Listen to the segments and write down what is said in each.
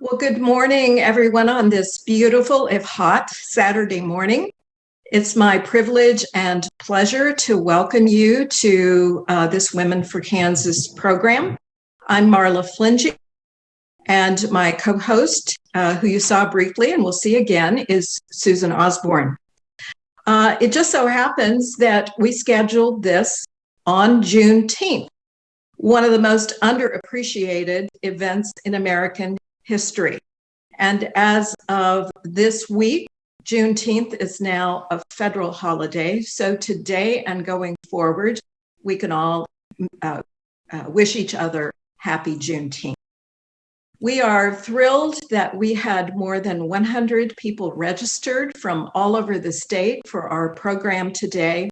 Well, good morning, everyone, on this beautiful, if hot, Saturday morning. It's my privilege and pleasure to welcome you to this Women for Kansas program. I'm Marla Flingy, and my co-host, who you saw briefly and we'll see again, is Susan Osborne. It just so happens that we scheduled this on Juneteenth, one of the most underappreciated events in American history. And as of this week, Juneteenth is now a federal holiday. So today and going forward, we can all wish each other happy Juneteenth. We are thrilled that we had more than 100 people registered from all over the state for our program today.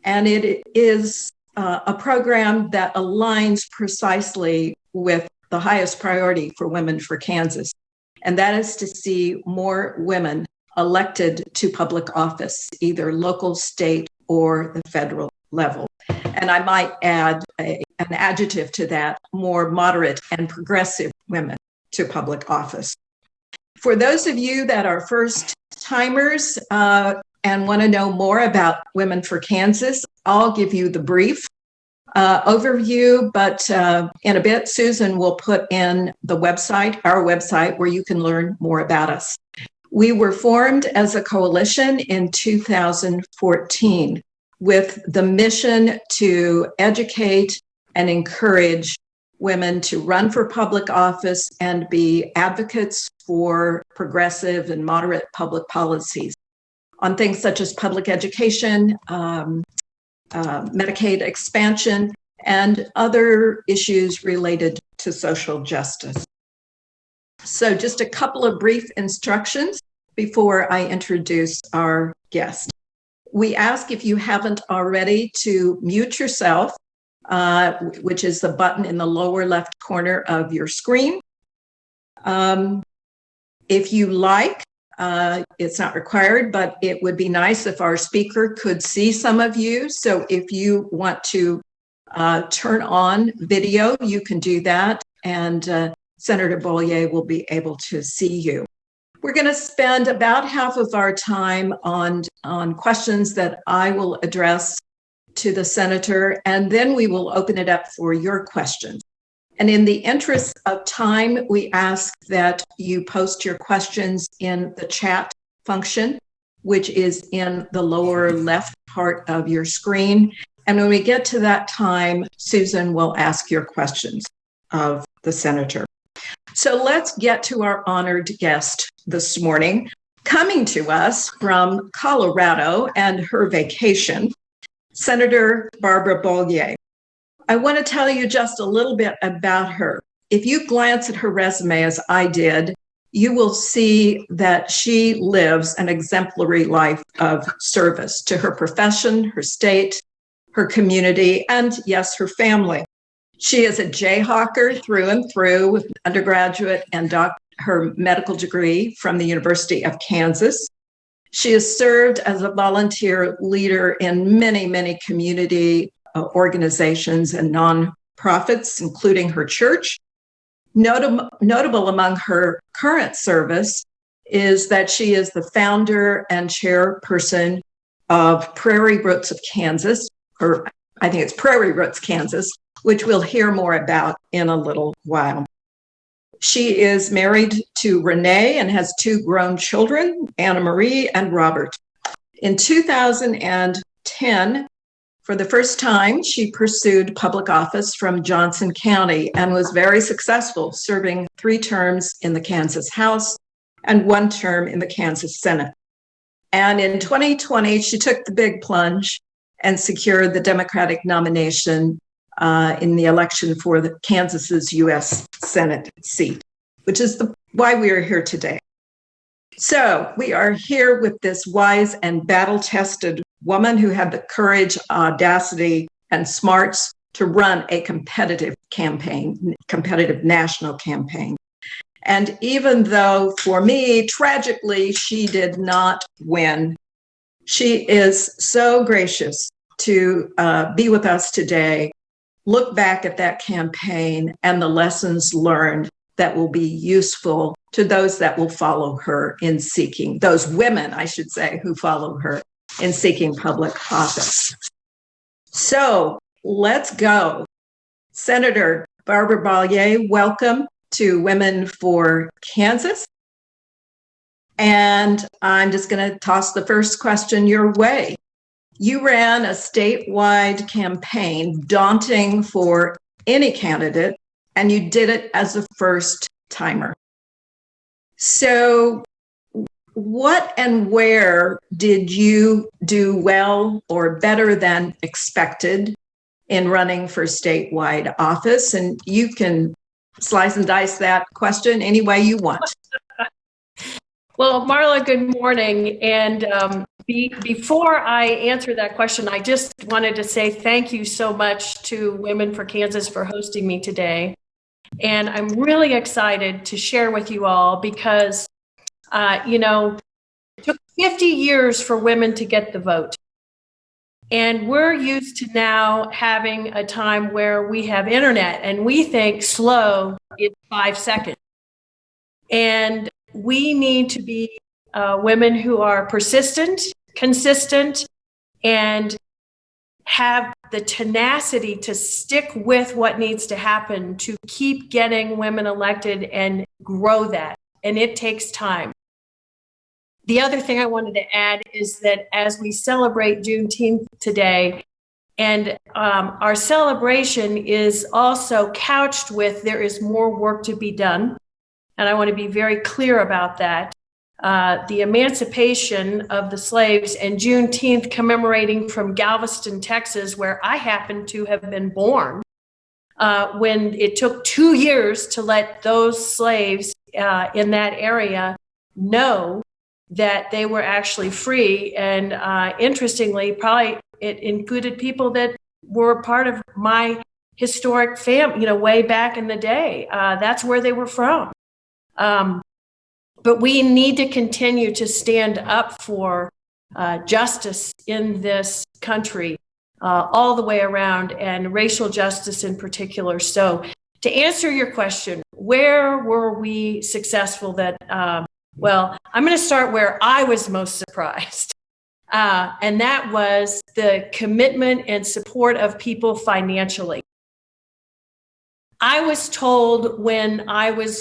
And it is a program that aligns precisely with the highest priority for Women for Kansas, and that is to see more women elected to public office, either local, state, or the federal level. And I might add an adjective to that, more moderate and progressive women to public office. For those of you that are first timers and want to know more about Women for Kansas, I'll give you the brief overview, but in a bit, Susan will put in the website, our website, where you can learn more about us. We were formed as a coalition in 2014 with the mission to educate and encourage women to run for public office and be advocates for progressive and moderate public policies on things such as public education, Medicaid expansion, and other issues related to social justice. So just a couple of brief instructions before I introduce our guest. We ask, if you haven't already, to mute yourself, which is the button in the lower left corner of your screen. If you like, it's not required, but it would be nice if our speaker could see some of you. So if you want to turn on video, you can do that, and Senator Bollier will be able to see you. We're going to spend about half of our time on questions that I will address to the senator, and then we will open it up for your questions. And in the interest of time, we ask that you post your questions in the chat function, which is in the lower left part of your screen. And when we get to that time, Susan will ask your questions of the senator. So let's get to our honored guest this morning, coming to us from Colorado and her vacation, Senator Barbara Bollier. I want to tell you just a little bit about her. If you glance at her resume, as I did, you will see that she lives an exemplary life of service to her profession, her state, her community, and yes, her family. She is a Jayhawker through and through, with undergraduate and her medical degree from the University of Kansas. She has served as a volunteer leader in many, many community organizations and nonprofits, including her church. Notable among her current service is that she is the founder and chairperson of Prairie Roots of Kansas, or I think it's Prairie Roots, Kansas, which we'll hear more about in a little while. She is married to Renee and has two grown children, Anna Marie and Robert. In 2010, for the first time, she pursued public office from Johnson County and was very successful, serving 3 terms in the Kansas House and 1 term in the Kansas Senate. And in 2020, she took the big plunge and secured the Democratic nomination in the election for the Kansas's U.S. Senate seat, which is why we are here today. So we are here with this wise and battle-tested woman who had the courage, audacity, and smarts to run a competitive campaign, competitive national campaign. And even though, for me, tragically, she did not win, she is so gracious to be with us today, look back at that campaign and the lessons learned that will be useful to those that will follow her in seeking, those women, I should say, who follow her in seeking public office. So let's go. Senator Barbara Bollier, welcome to Women for Kansas. And I'm just going to toss the first question your way. You ran a statewide campaign, daunting for any candidate, and you did it as a first timer. So what and where did you do well or better than expected in running for statewide office? And you can slice and dice that question any way you want. Well, Marla, good morning. And before I answer that question, I just wanted to say thank you so much to Women for Kansas for hosting me today. And I'm really excited to share with you all because, it took 50 years for women to get the vote. And we're used to now having a time where we have internet and we think slow is 5 seconds. And we need to be women who are persistent, consistent, and have the tenacity to stick with what needs to happen to keep getting women elected and grow that. And it takes time. The other thing I wanted to add is that as we celebrate Juneteenth today, and our celebration is also couched with there is more work to be done. And I want to be very clear about that. The emancipation of the slaves and Juneteenth commemorating from Galveston, Texas, where I happen to have been born, when it took 2 years to let those slaves in that area know that they were actually free. And interestingly, probably it included people that were part of my historic family, way back in the day. That's where they were from. But we need to continue to stand up for justice in this country all the way around, and racial justice in particular. So to answer your question, where were we successful well, I'm going to start where I was most surprised. And that was the commitment and support of people financially. I was told when I was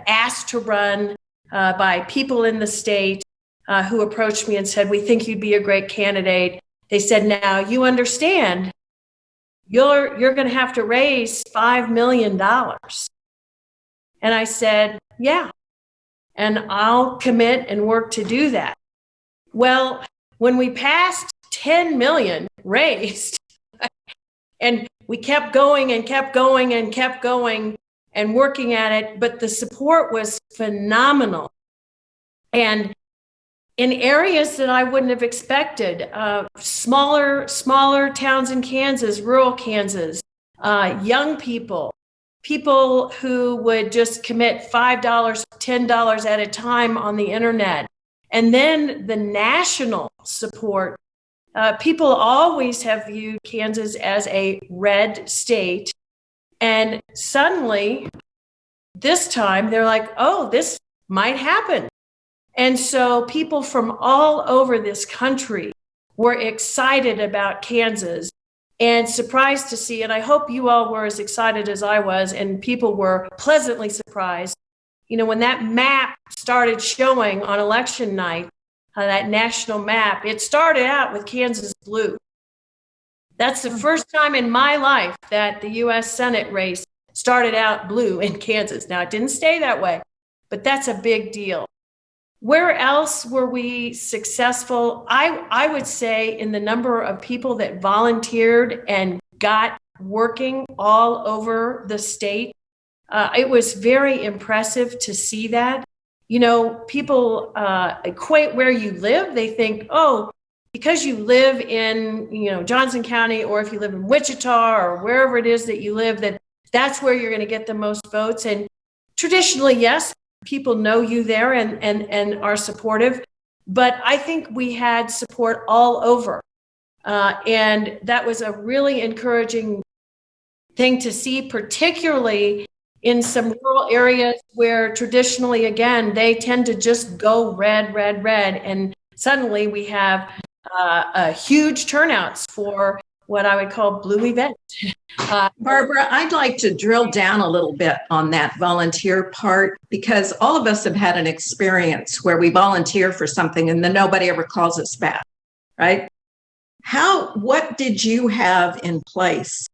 asked to run by people in the state who approached me and said, "We think you'd be a great candidate." They said, "Now you understand, you're going to have to raise $5 million. And I said, "Yeah, and I'll commit and work to do that." Well, when we passed 10 million raised, and we kept going and kept going and kept going and working at it, but the support was phenomenal. And in areas that I wouldn't have expected, smaller towns in Kansas, rural Kansas, young people who would just commit $5, $10 at a time on the internet. And then the national support. People always have viewed Kansas as a red state. And suddenly, this time, they're like, oh, this might happen. And so people from all over this country were excited about Kansas and surprised to see, and I hope you all were as excited as I was, and people were pleasantly surprised. When that map started showing on election night, that national map, it started out with Kansas blue. That's the first time in my life that the U.S. Senate race started out blue in Kansas. Now, it didn't stay that way, but that's a big deal. Where else were we successful? I would say in the number of people that volunteered and got working all over the state. It was very impressive to see that. People equate where you live. They think, oh, because you live in, Johnson County, or if you live in Wichita or wherever it is that you live, that's where you're going to get the most votes. And traditionally, yes, people know you there and are supportive. But I think we had support all over. And that was a really encouraging thing to see, particularly in some rural areas where traditionally, again, they tend to just go red, red, red. And suddenly we have huge turnouts for what I would call blue events. Barbara, I'd like to drill down a little bit on that volunteer part, because all of us have had an experience where we volunteer for something and then nobody ever calls us back, right? What did you have in place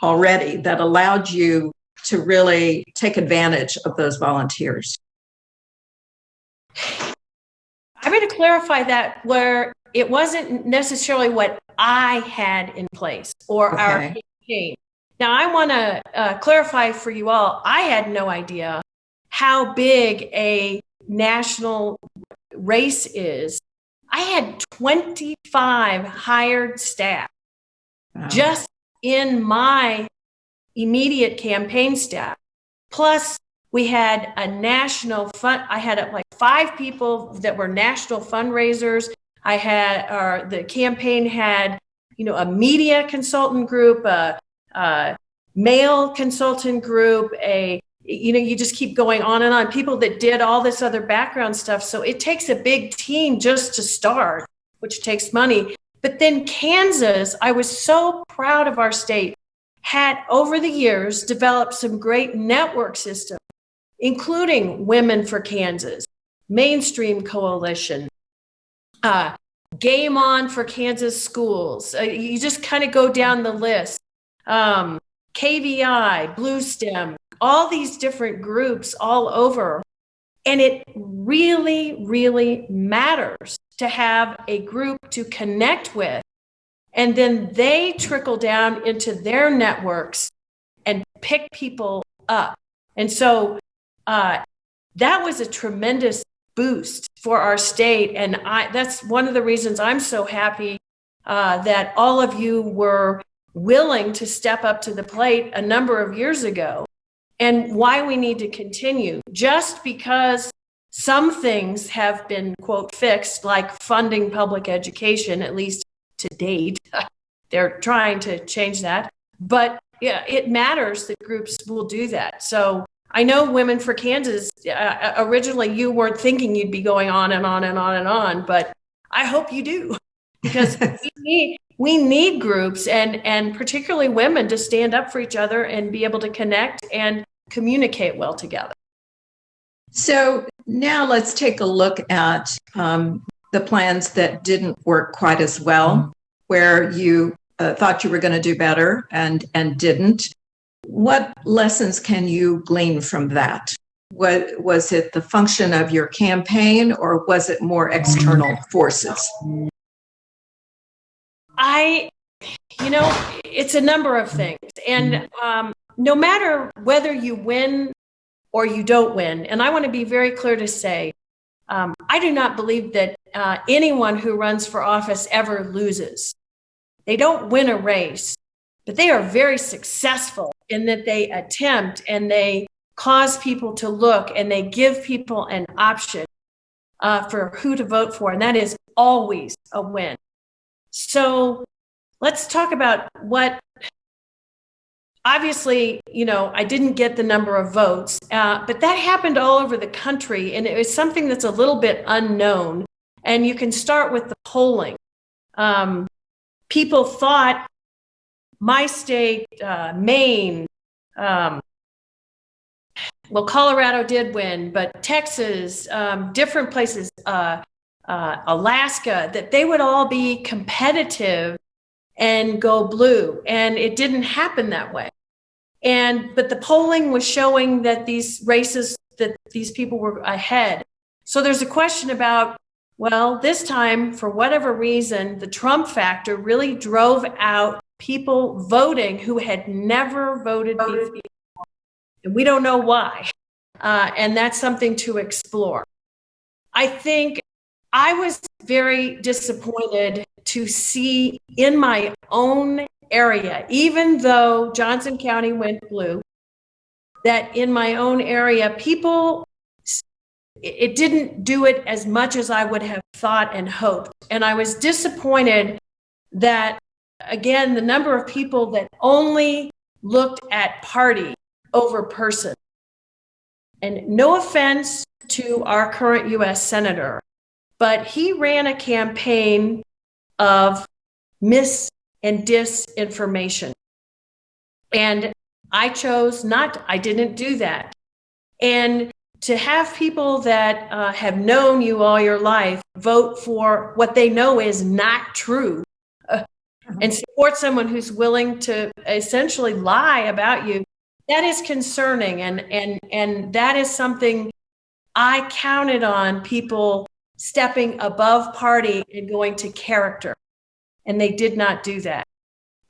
already that allowed you to really take advantage of those volunteers? I'm going to clarify that, where it wasn't necessarily what I had in place or our campaign. Now, I want to clarify for you all, I had no idea how big a national race is. I had 25 hired staff just in my immediate campaign staff. Plus, we had a national fund. I had like 5 people that were national fundraisers. I had, the campaign had, a media consultant group, a mail consultant group, you just keep going on and on. People that did all this other background stuff. So it takes a big team just to start, which takes money. But then Kansas, I was so proud of our state, had over the years developed some great network systems, including Women for Kansas, Mainstream Coalition, Game On for Kansas Schools. You just kind of go down the list. KVI, Blue STEM, all these different groups all over. And it really, really matters to have a group to connect with. And then they trickle down into their networks and pick people up. And so that was a tremendous boost for our state. And that's one of the reasons I'm so happy that all of you were willing to step up to the plate a number of years ago, and why we need to continue. Just because some things have been, quote, fixed, like funding public education, at least to date, they're trying to change that. But yeah, it matters that groups will do that. So I know Women for Kansas, originally you weren't thinking you'd be going on and on and on and on, but I hope you do, because we need groups and particularly women to stand up for each other and be able to connect and communicate well together. So now let's take a look at the plans that didn't work quite as well, where you thought you were going to do better and didn't. What lessons can you glean from that? Was it the function of your campaign, or was it more external forces? It's a number of things. And no matter whether you win or you don't win, and I want to be very clear to say, I do not believe that anyone who runs for office ever loses. They don't win a race, but they are very successful in that they attempt and they cause people to look and they give people an option for who to vote for. And that is always a win. So let's talk about obviously, I didn't get the number of votes, but that happened all over the country. And it was something that's a little bit unknown. And you can start with the polling. People thought my state, Maine, Colorado did win, but Texas, different places, Alaska, that they would all be competitive and go blue. And it didn't happen that way. But the polling was showing that these races, that these people were ahead. So there's a question about, this time, for whatever reason, the Trump factor really drove out people voting who had never voted before. And we don't know why. And that's something to explore. I think I was very disappointed to see in my own area, even though Johnson County went blue, that in my own area, it didn't do it as much as I would have thought and hoped. And I was disappointed that, again, the number of people that only looked at party over person. and no offense to our current U.S. Senator, but he ran a campaign of mis and disinformation. And I chose not, I didn't do that. And to have people that have known you all your life vote for what they know is not true and support someone who's willing to essentially lie about you, that is concerning. And that is something I counted on people stepping above party and going to character. And they did not do that.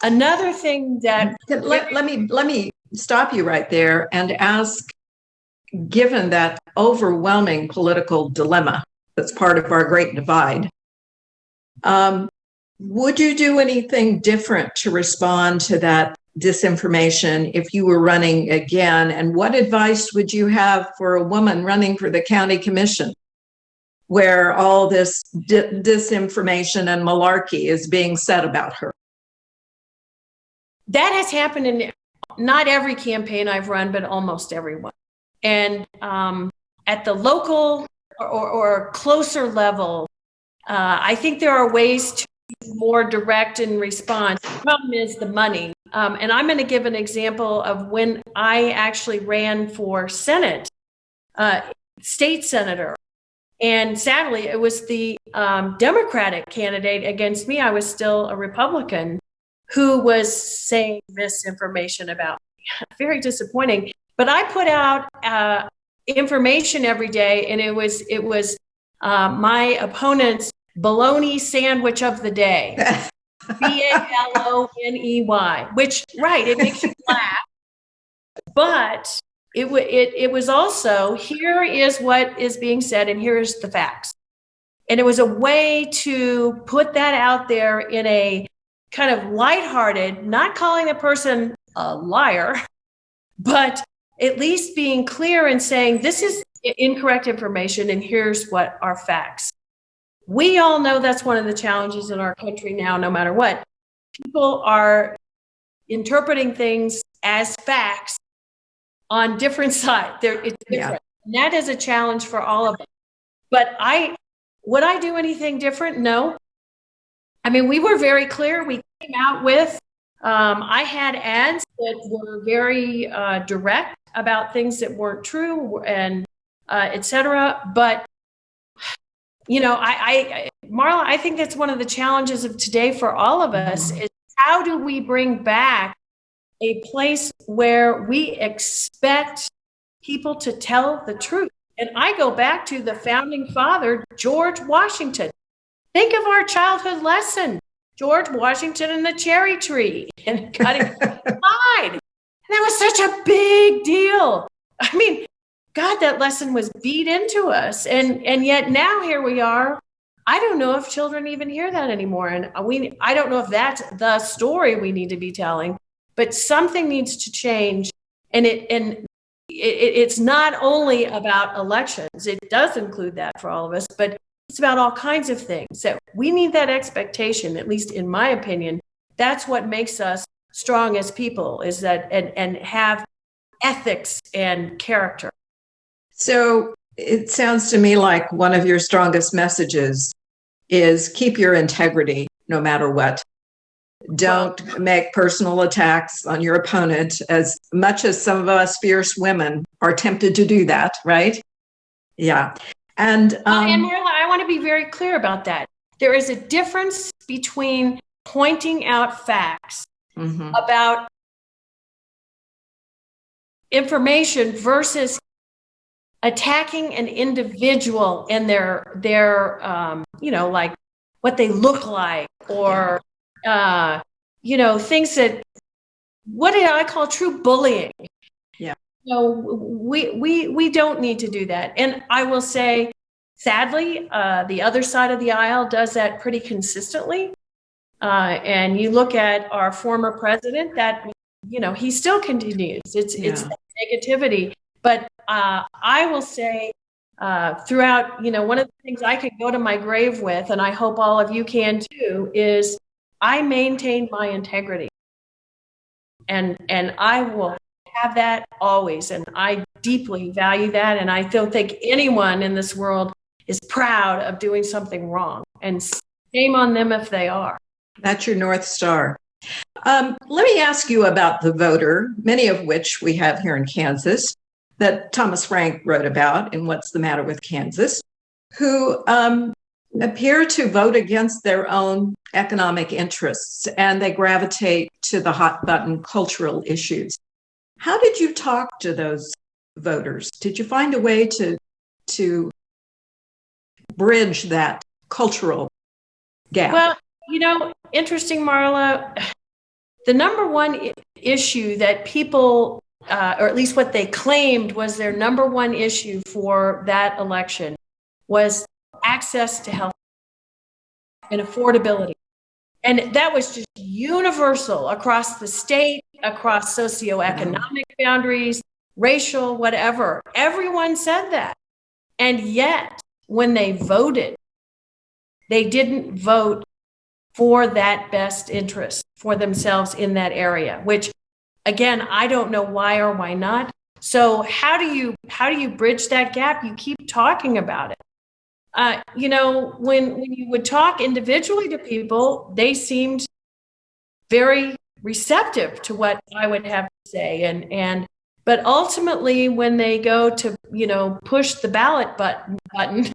Another thing that let me stop you right there and ask, given that overwhelming political dilemma that's part of our great divide, would you do anything different to respond to that disinformation if you were running again? And what advice would you have for a woman running for the county commission, where all this disinformation and malarkey is being said about her? That has happened in not every campaign I've run, but almost every one. And at the local or closer level, I think there are ways to be more direct in response. The problem is the money. And I'm going to give an example of when I actually ran for Senate, state senator. And sadly, it was the Democratic candidate against me. I was still a Republican who was saying misinformation about me. Very disappointing. But I put out information every day, and it was my opponent's bologna sandwich of the day. BALONEY, which, right, it makes you laugh. But it was also, here is what is being said, and here's the facts. And it was a way to put that out there in a kind of lighthearted, not calling the person a liar, but at least being clear and saying, this is incorrect information, and here's what are facts. We all know that's one of the challenges in our country now, no matter what. People are interpreting things as facts on different sides. It's different. Yeah. And that is a challenge for all of us. But would I do anything different? No. I mean, we were very clear. We came out with, I had ads that were very direct about things that weren't true and et cetera. But, you know, Marla, I think that's one of the challenges of today for all of us is how do we bring back a place where we expect people to tell the truth? And I go back to the founding father, George Washington. Think of our childhood lesson, George Washington and the cherry tree and cutting pine. And that was such a big deal. I mean, God, that lesson was beat into us. And yet now here we are. I don't know if children even hear that anymore. And I don't know if that's the story we need to be telling, but something needs to change. And it's not only about elections. It does include that for all of us, but it's about all kinds of things. So we need that expectation, at least in my opinion. That's what makes us strong as people, is that and have ethics and character. So it sounds to me like one of your strongest messages is keep your integrity no matter what. Don't make personal attacks on your opponent, as much as some of us fierce women are tempted to do that, right? Yeah. And Marla, I want to be very clear about that. There is a difference between pointing out facts about information versus attacking an individual and their like what they look like, or things that, what did I call true bullying? Yeah. So we don't need to do that. And I will say, sadly, the other side of the aisle does that pretty consistently. And you look at our former president, that, he still continues. It's negativity. But I will say, throughout, one of the things I could go to my grave with, and I hope all of you can too, is I maintained my integrity. And I will have that always. And I deeply value that. And I don't think anyone in this world is proud of doing something wrong. And shame on them if they are. That's your North Star. Let me ask you about the voter, many of which we have here in Kansas, that Thomas Frank wrote about in What's the Matter with Kansas, who appear to vote against their own economic interests, and they gravitate to the hot button cultural issues. How did you talk to those voters? Did you find a way to bridge that cultural gap? Well, interesting, Marla. The number one issue that people, or at least what they claimed was their number one issue for that election, was access to health and affordability. And that was just universal across the state, across socioeconomic boundaries, racial, whatever. Everyone said that. And yet, when they voted, they didn't vote for that best interest for themselves in that area, which, again, I don't know why or why not. So how do you bridge that gap? You keep talking about it. When you would talk individually to people, they seemed very receptive to what I would have to say. But ultimately, when they go to, push the ballot button,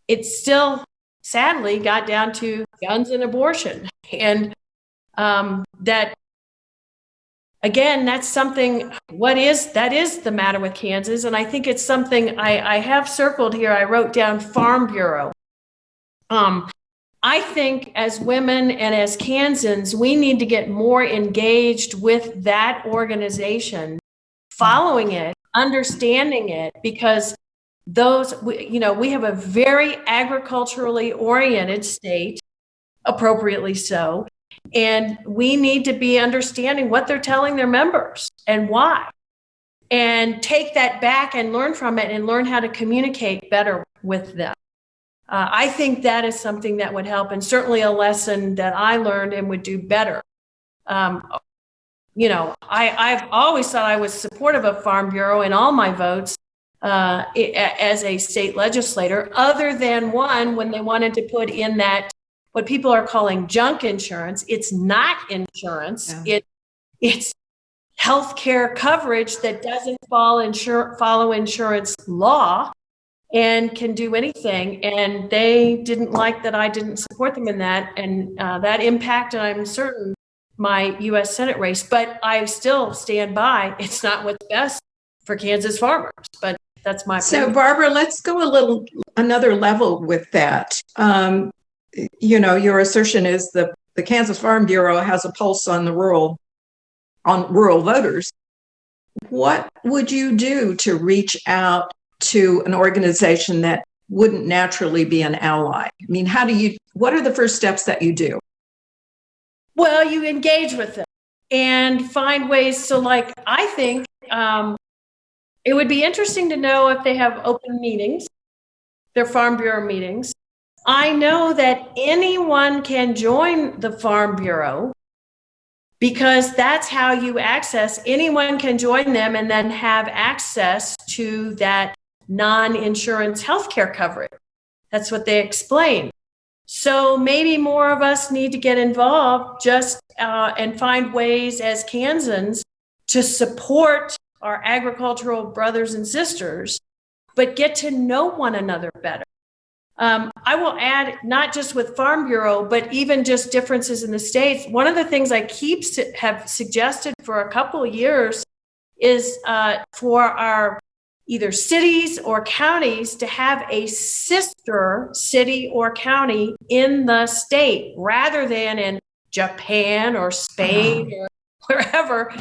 it still sadly got down to guns and abortion. And that, again, that's something, that is the matter with Kansas. And I think it's something I have circled here. I wrote down Farm Bureau. I think as women and as Kansans, we need to get more engaged with that organization, following it, understanding it, because we have a very agriculturally oriented state, appropriately so. And we need to be understanding what they're telling their members and why, and take that back and learn from it and learn how to communicate better with them. I think that is something that would help, and certainly a lesson that I learned and would do better. I've always thought I was supportive of Farm Bureau in all my votes as a state legislator, other than one when they wanted to put in that what people are calling junk insurance. It's not insurance. Yeah. It's healthcare coverage that doesn't follow insurance law and can do anything. And they didn't like that I didn't support them in that. And that impacted, I'm certain, my U.S. Senate race. But I still stand by, it's not what's best for Kansas farmers. But that's my opinion. So, Barbara, let's go another level with that. Your assertion is the Kansas Farm Bureau has a pulse on rural voters. What would you do to reach out to an organization that wouldn't naturally be an ally? I mean, what are the first steps that you do? Well, you engage with them and find ways to, I think it would be interesting to know if they have open meetings, their Farm Bureau meetings. I know that anyone can join the Farm Bureau because that's how you access. Anyone can join them and then have access to that non-insurance healthcare coverage. That's what they explain. So maybe more of us need to get involved and find ways as Kansans to support our agricultural brothers and sisters, but get to know one another better. I will add, not just with Farm Bureau, but even just differences in the states. One of the things I have suggested for a couple of years is for our either cities or counties to have a sister city or county in the state rather than in Japan or Spain or wherever.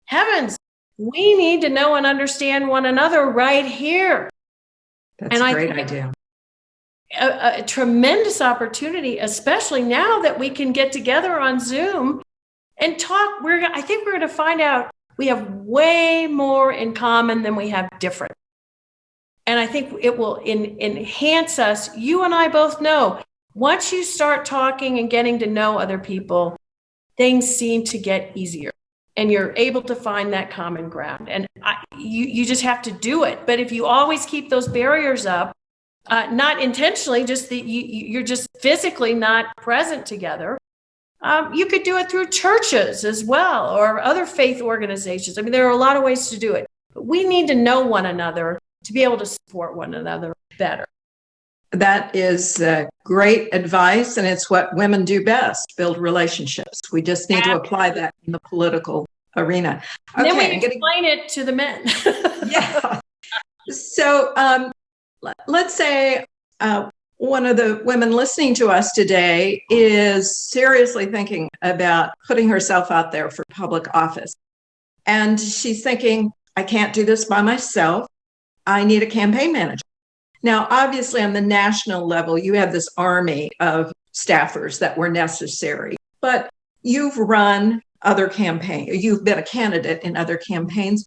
Heavens, we need to know and understand one another right here. That's a great idea. A tremendous opportunity, especially now that we can get together on Zoom and talk. I think we're going to find out we have way more in common than we have different. And I think it will enhance us. You and I both know, once you start talking and getting to know other people, things seem to get easier. and you're able to find that common ground. And you just have to do it. But if you always keep those barriers up, not intentionally, just you're just physically not present together, you could do it through churches as well, or other faith organizations. I mean, there are a lot of ways to do it, but we need to know one another to be able to support one another better. That is great advice, and it's what women do best, build relationships. We just need to apply that in the political arena. Okay, then we explain it to the men. Yeah. So let's say one of the women listening to us today is seriously thinking about putting herself out there for public office. And she's thinking, I can't do this by myself. I need a campaign manager. Now, obviously, on the national level, you have this army of staffers that were necessary, but you've run other campaigns. You've been a candidate in other campaigns.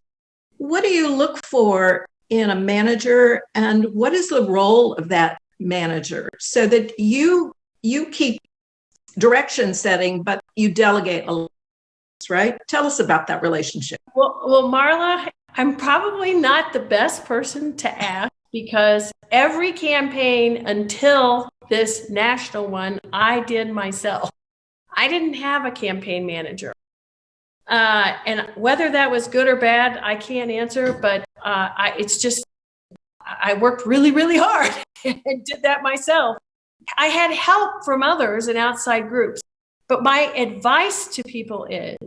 What do you look for in a manager, and what is the role of that manager so that you keep direction setting, but you delegate a lot, right? Tell us about that relationship. Well, Marla, I'm probably not the best person to ask, because every campaign until this national one, I did myself. I didn't have a campaign manager. And whether that was good or bad, I can't answer, but it's just, I worked really, really hard and did that myself. I had help from others and outside groups, but my advice to people is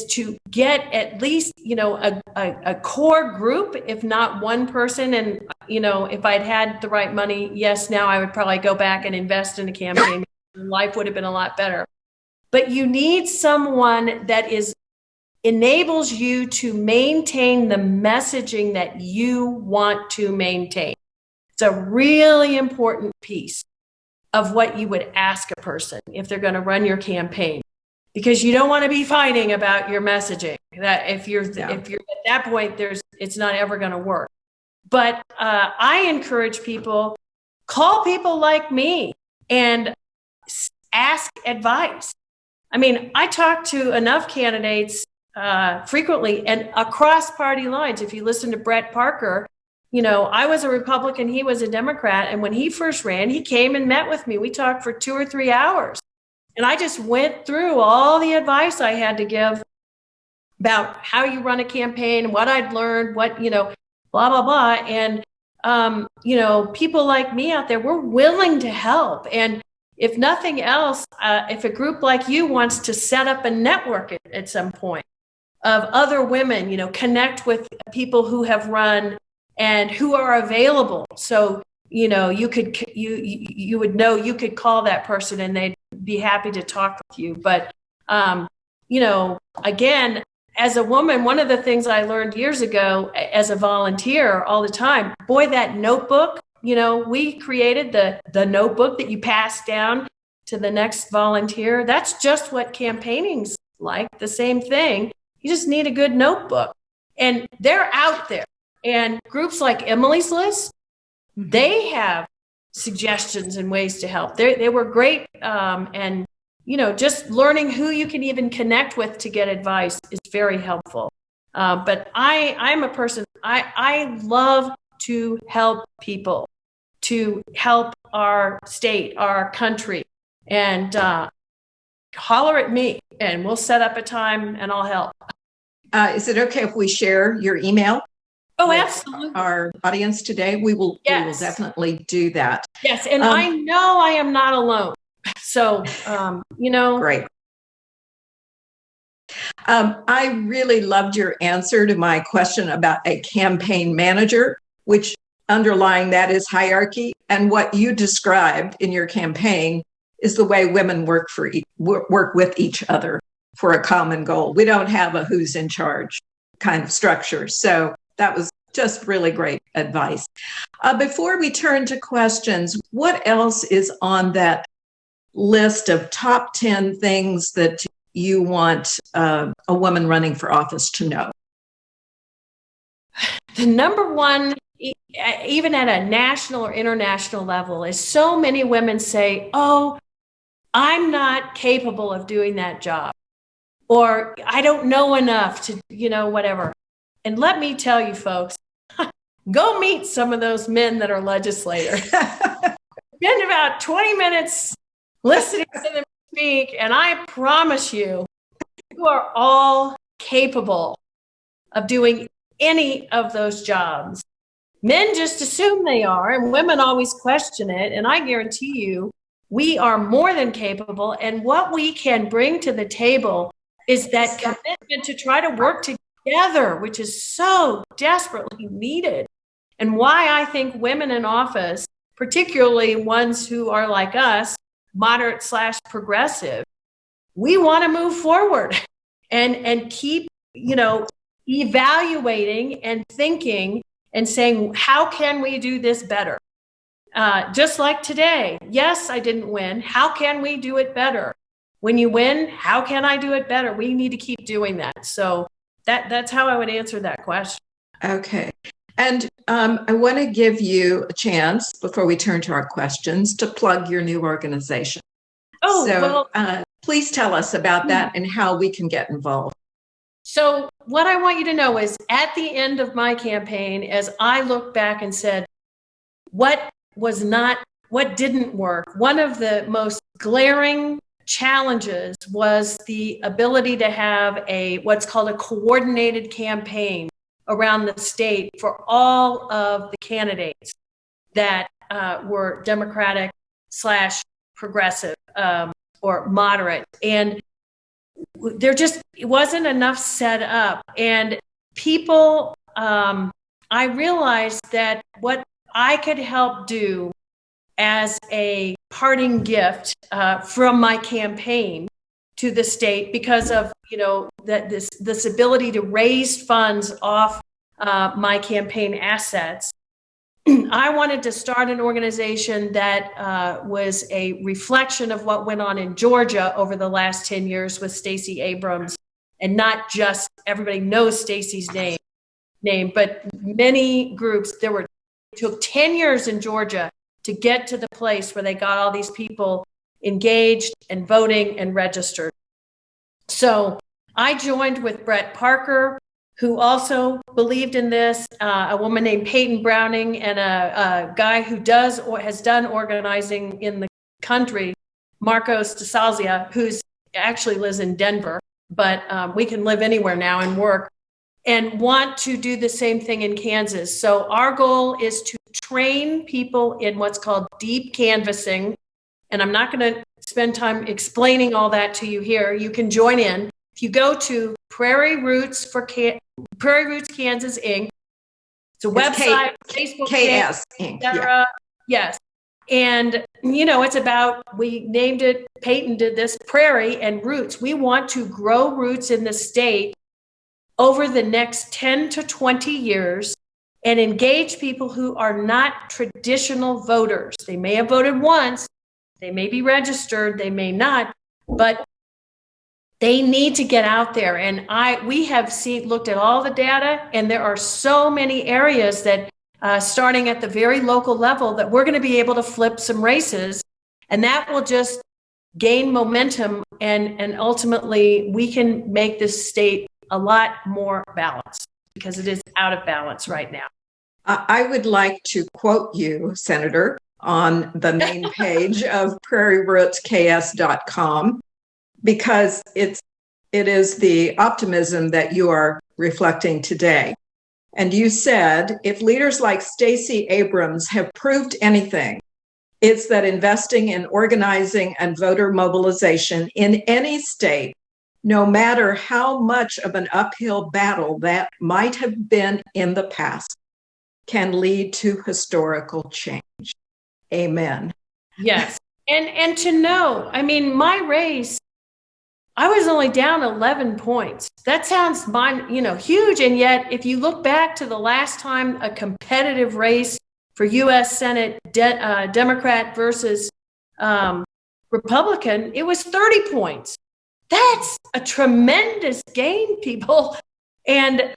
to get at least, a core group, if not one person. And, if I'd had the right money, yes, now I would probably go back and invest in a campaign. Life would have been a lot better. But you need someone that enables you to maintain the messaging that you want to maintain. It's a really important piece of what you would ask a person if they're going to run your campaign, because you don't want to be fighting about your messaging. That if you're at that point, it's not ever going to work. But I encourage people, call people like me and ask advice. I mean, I talk to enough candidates frequently and across party lines. If you listen to Brett Parker, I was a Republican, he was a Democrat. And when he first ran, he came and met with me. We talked for 2 or 3 hours. And I just went through all the advice I had to give about how you run a campaign, what I'd learned, blah, blah, blah. And, people like me out there, we're willing to help. And if nothing else, if a group like you wants to set up a network at some point of other women, connect with people who have run and who are available. So, you would know you could call that person and they'd be happy to talk with you. But, again, as a woman, one of the things I learned years ago as a volunteer all the time, boy, that notebook, we created the notebook that you pass down to the next volunteer. That's just what campaigning's like, the same thing. You just need a good notebook. And they're out there. And groups like Emily's List, they have suggestions and ways to help. They were great. And, just learning who you can even connect with to get advice is very helpful. But I'm a person, I love to help people, to help our state, our country, and holler at me and we'll set up a time and I'll help. Is it okay if we share your email? Oh, absolutely. Our audience today, we will definitely do that. Yes, and I know I am not alone. So, Great. I really loved your answer to my question about a campaign manager, which underlying that is hierarchy. And what you described in your campaign is the way women work with each other for a common goal. We don't have a who's in charge kind of structure. So that was just really great advice. Before we turn to questions, what else is on that list of top 10 things that you want a woman running for office to know? The number one, even at a national or international level, is so many women say, oh, I'm not capable of doing that job. or I don't know enough to, whatever. And let me tell you, folks, go meet some of those men that are legislators. Spend about 20 minutes listening to them speak, and I promise you, you are all capable of doing any of those jobs. Men just assume they are, and women always question it. And I guarantee you, we are more than capable. And what we can bring to the table is that commitment to try to work together, which is so desperately needed. And why I think women in office, particularly ones who are like us, moderate/progressive, we want to move forward and keep, evaluating and thinking and saying, how can we do this better? Just like today. Yes, I didn't win. How can we do it better? When you win, how can I do it better? We need to keep doing that. So that's how I would answer that question. Okay. And I want to give you a chance before we turn to our questions to plug your new organization. Please tell us about that and how we can get involved. So what I want you to know is at the end of my campaign, as I look back and said, what didn't work? One of the most glaring challenges was the ability to have what's called a coordinated campaign around the state for all of the candidates that were Democratic/progressive or moderate. And it wasn't enough set up. And people, I realized that what I could help do as a parting gift from my campaign to the state, because of that this ability to raise funds off my campaign assets, I wanted to start an organization that was a reflection of what went on in Georgia over the last 10 years with Stacey Abrams, and not just everybody knows Stacey's name, but many groups. It took 10 years in Georgia to get to the place where they got all these people engaged and voting and registered. So I joined with Brett Parker, who also believed in this, a woman named Peyton Browning, and a guy who has done organizing in the country, Marcos DeSalzia, who's actually lives in Denver, but we can live anywhere now and work, and want to do the same thing in Kansas. So our goal is to train people in what's called deep canvassing. And I'm not going to spend time explaining all that to you here. You can join in. If you go to Prairie Roots Kansas Inc. It's a website, Facebook KS Inc. Yeah. Yes. And, it's about, we named it, Peyton did this, Prairie and Roots. We want to grow roots in the state over the next 10 to 20 years and engage people who are not traditional voters. They may have voted once, they may be registered, they may not, but they need to get out there. And we have looked at all the data, and there are so many areas that starting at the very local level that we're going to be able to flip some races, and that will just gain momentum, and ultimately we can make this state a lot more balanced, because it is out of balance right now. I would like to quote you, Senator, on the main page of prairierootsks.com, because it is the optimism that you are reflecting today. And you said, if leaders like Stacey Abrams have proved anything, it's that investing in organizing and voter mobilization in any state, no matter how much of an uphill battle that might have been in the past, can lead to historical change. Amen. Yes. And to know, my race, I was only down 11 points. That sounds huge. And yet, if you look back to the last time a competitive race for U.S. Senate Democrat versus Republican, it was 30 points. That's a tremendous gain, people. And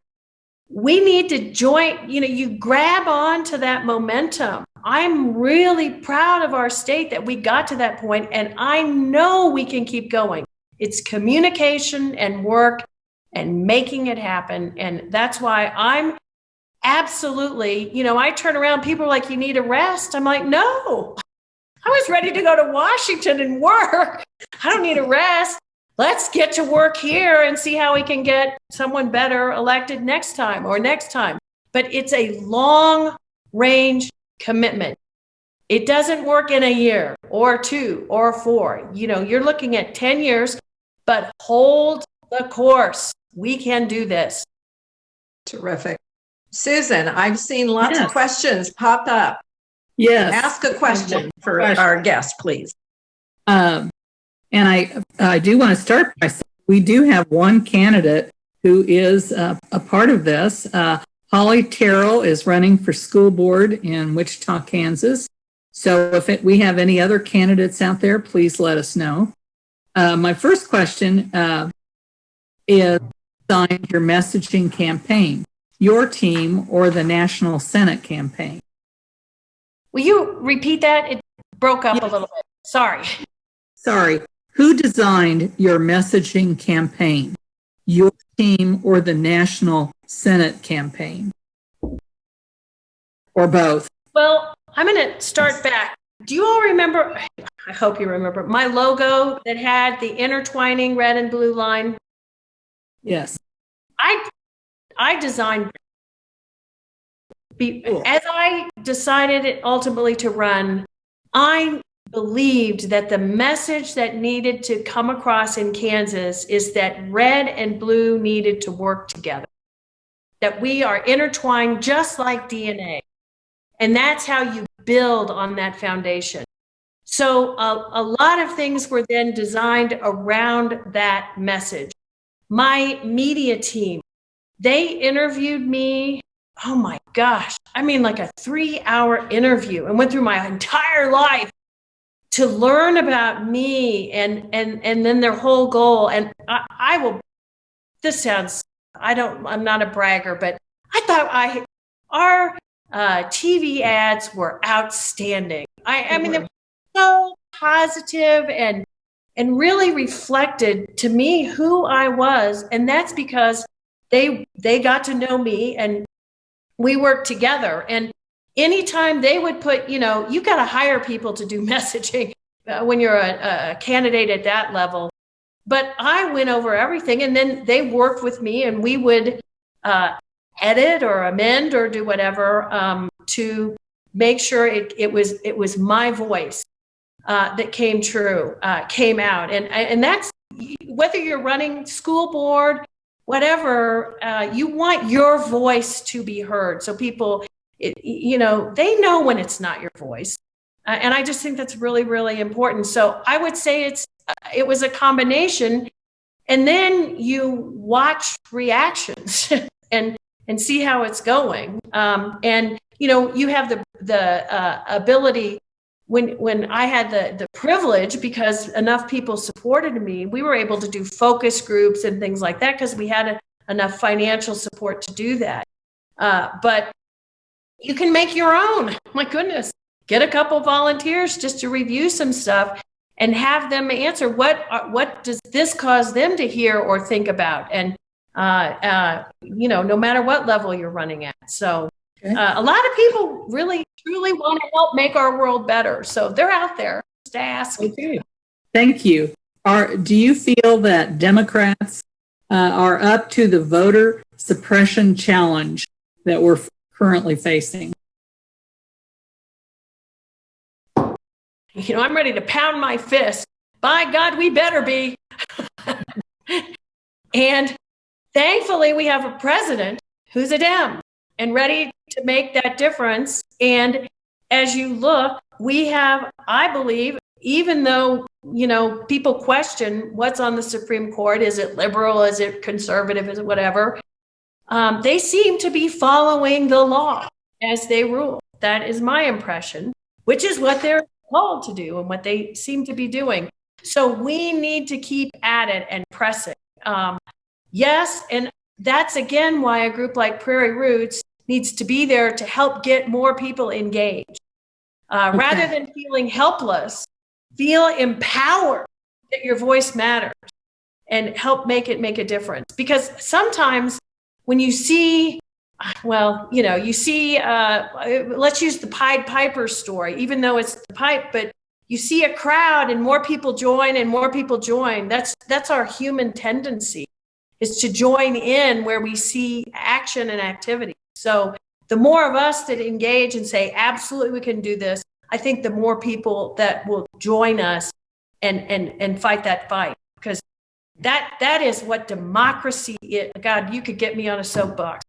we need to join, you grab on to that momentum. I'm really proud of our state that we got to that point, and I know we can keep going. It's communication and work and making it happen. And that's why I'm absolutely, I turn around, people are like, you need a rest. I'm like, no, I was ready to go to Washington and work. I don't need a rest. Let's get to work here and see how we can get someone better elected next time. But it's a long range commitment. It doesn't work in a year or 2 or 4. You're looking at 10 years, but hold the course. We can do this. Terrific. Susan, I've seen lots of questions pop up. Yes. Ask a question for our guest, please. And I do want to start by saying we do have one candidate who is a part of this. Holly Terrell is running for school board in Wichita, Kansas. So if we have any other candidates out there, please let us know. My first question is on your messaging campaign, your team or the National Senate campaign? Will you repeat that? It broke up a little bit. Sorry. Who designed your messaging campaign, your team or the National Senate campaign? Or both? Well, I'm going to start back. Do you all remember, I hope you remember, my logo that had the intertwining red and blue line? Yes. I designed, as I decided ultimately to run, I believed that the message that needed to come across in Kansas is that red and blue needed to work together, that we are intertwined just like DNA. And that's how you build on that foundation. So a lot of things were then designed around that message. My media team, they interviewed me, oh my gosh, like a 3-hour interview, and went through my entire life to learn about me and then their whole goal. And I'm not a bragger, but I thought our TV ads were outstanding. I mean, they were so positive and really reflected to me who I was. And that's because they got to know me and we worked together. And anytime they would put, you got to hire people to do messaging when you're a candidate at that level. But I went over everything, and then they worked with me, and we would edit or amend or do whatever to make sure it was my voice that came out. And that's whether you're running school board, whatever, you want your voice to be heard. So people, they know when it's not your voice. And I just think that's really, really important. So I would say it was a combination. And then you watch reactions and see how it's going. And, you have the ability, when I had the privilege, because enough people supported me, we were able to do focus groups and things like that because we had enough financial support to do that. But you can make your own. My goodness, get a couple volunteers just to review some stuff and have them answer what does this cause them to hear or think about, and no matter what level you're running at. So a lot of people really truly want to help make our world better, so they're out there. Just ask. Okay, thank you. Do you feel that Democrats are up to the voter suppression challenge that we're currently facing? I'm ready to pound my fist. By God, we better be. And thankfully, we have a president who's a Dem and ready to make that difference. And as you look, we have, I believe, even though, people question what's on the Supreme Court, is it liberal, is it conservative, is it whatever, they seem to be following the law as they rule. That is my impression, which is what they're called to do and what they seem to be doing. So we need to keep at it and press it. Yes, and that's again why a group like Prairie Roots needs to be there to help get more people engaged. Rather than feeling helpless, feel empowered that your voice matters. and help make a difference. Because sometimes when you see, well, you see, let's use the Pied Piper story, even though it's the pipe, but you see a crowd and more people join and more people join. That's our human tendency, is to join in where we see action and activity. So the more of us that engage and say, absolutely, we can do this, I think the more people that will join us and fight that fight. Because that is what democracy is. God, you could get me on a soapbox.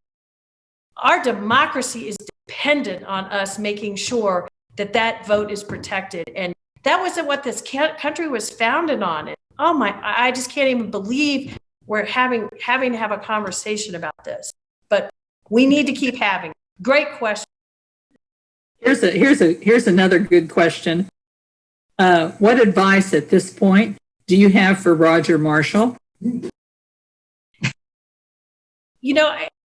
Our democracy is dependent on us making sure that vote is protected. And that was what this country was founded on. And I just can't even believe we're having to have a conversation about this. But we need to keep having. Great question. Here's another good question. What advice at this point do you have for Roger Marshall?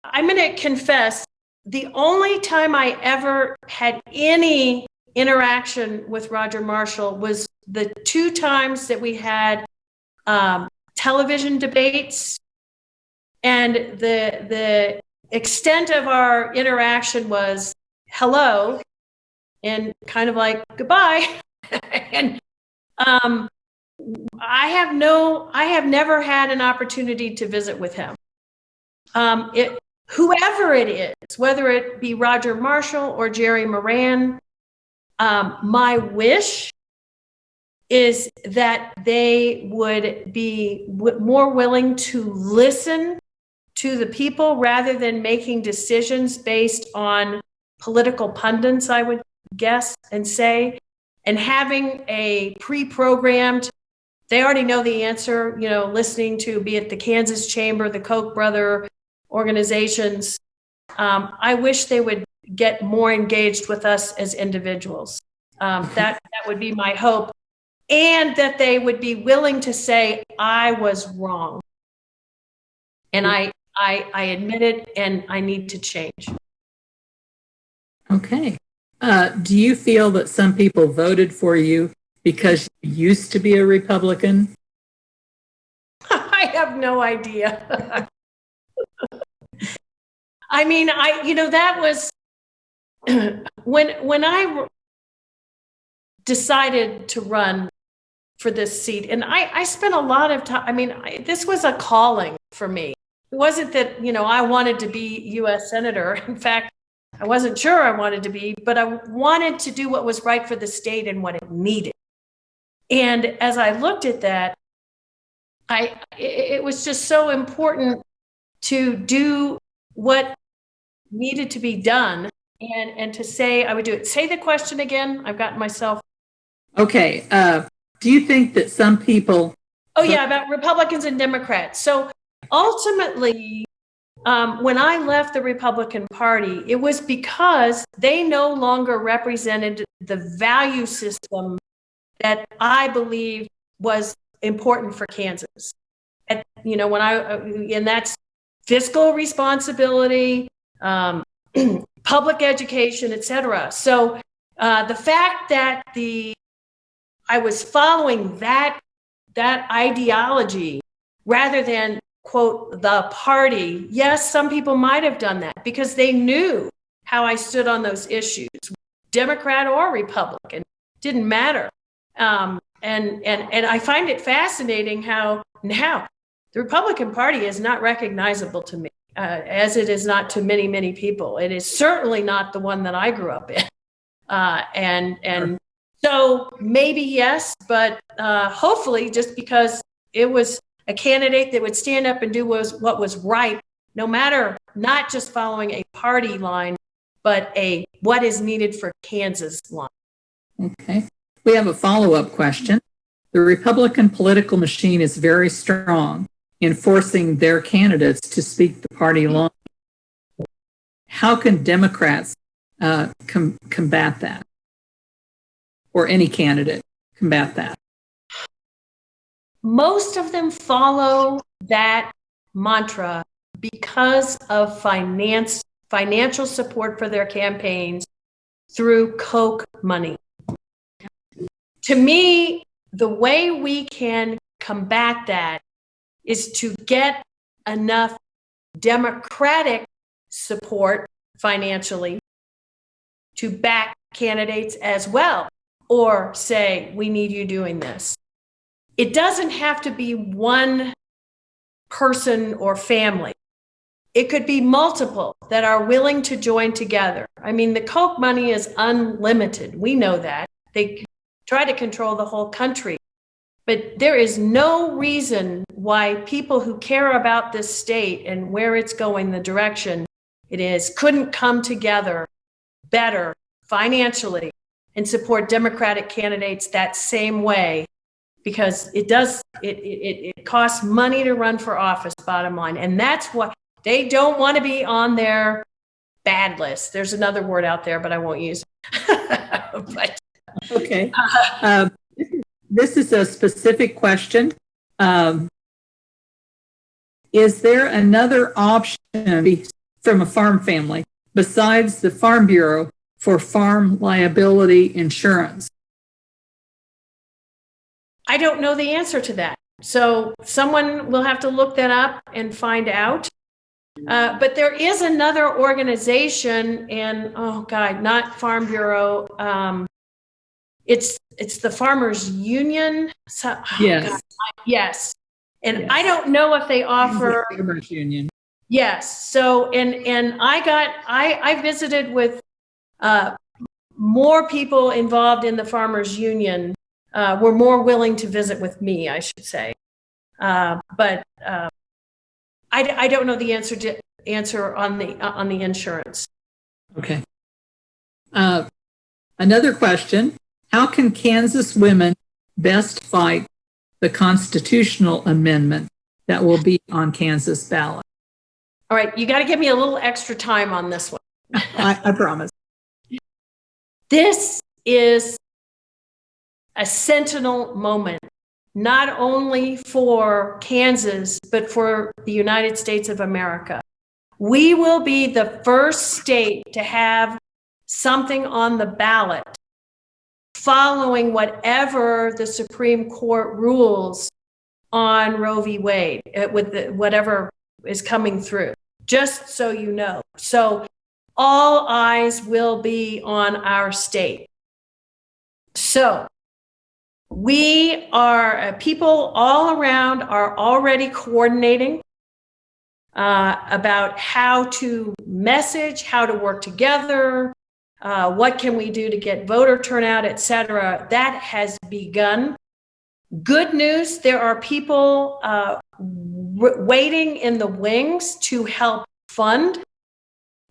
I'm going to confess, the only time I ever had any interaction with Roger Marshall was the 2 times that we had television debates, and the extent of our interaction was hello and kind of like goodbye. And I have never had an opportunity to visit with him. Whoever it is, whether it be Roger Marshall or Jerry Moran, my wish is that they would be more willing to listen to the people rather than making decisions based on political pundits, I would guess and say, and having a pre-programmed, they already know the answer, listening to, be it the Kansas Chamber, the Koch brother organizations. I wish they would get more engaged with us as individuals. That would be my hope. And that they would be willing to say, I was wrong. And I admit it, and I need to change. Okay. Do you feel that some people voted for you because you used to be a Republican? I have no idea. I mean, that was when I decided to run for this seat, and I spent a lot of time. I mean, this was a calling for me. It wasn't that, I wanted to be U.S. Senator. In fact, I wasn't sure I wanted to be, but I wanted to do what was right for the state and what it needed. And as I looked at that, it was just so important to do what needed to be done and to say I would do it. Say the question again. I've gotten myself. Okay. Do you think that some people... Oh, yeah, about Republicans and Democrats. So ultimately, when I left the Republican Party, it was because they no longer represented the value system that I believed was important for Kansas. And that's fiscal responsibility, public education, et cetera. So the fact that I was following that ideology rather than, quote, the party. Yes, some people might have done that because they knew how I stood on those issues, Democrat or Republican, didn't matter. And I find it fascinating how now the Republican Party is not recognizable to me, as it is not to many, many people. It is certainly not the one that I grew up in. And so maybe yes, but hopefully just because it was a candidate that would stand up and do what was right, no matter not just following a party line, but a what is needed for Kansas line. Okay. We have a follow-up question. The Republican political machine is very strong in forcing their candidates to speak the party line. How can Democrats combat that? Or any candidate combat that? Most of them follow that mantra because of financial support for their campaigns through Koch money. To me, the way we can combat that is to get enough Democratic support financially to back candidates as well, or say, we need you doing this. It doesn't have to be one person or family. It could be multiple that are willing to join together. I mean, the Koch money is unlimited. We know that. They try to control the whole country. But there is no reason why people who care about this state and where it's going, the direction it is, couldn't come together better financially and support Democratic candidates that same way, because it costs money to run for office, bottom line. And that's what they don't want to be on their bad list. There's another word out there, but I won't use it. But, okay. This is a specific question. Is there another option from a farm family besides the Farm Bureau for farm liability insurance? I don't know the answer to that. So someone will have to look that up and find out. But there is another organization, and not Farm Bureau. It's the Farmers Union. So, yes. Yes. And yes. I don't know if they offer Farmers Union. Yes. So and I visited with more people involved in the Farmers Union. Were more willing to visit with me, I should say. But I don't know the answer on the insurance. Okay. Another question: how can Kansas women best fight the constitutional amendment that will be on Kansas ballot? All right, you got to give me a little extra time on this one. I promise. This is a sentinel moment, not only for Kansas, but for the United States of America. We will be the first state to have something on the ballot following whatever the Supreme Court rules on Roe v. Wade, with whatever is coming through, just so you know. So all eyes will be on our state. So we are, people all around are already coordinating about how to message, how to work together, what can we do to get voter turnout, et cetera. That has begun. Good news, there are people waiting in the wings to help fund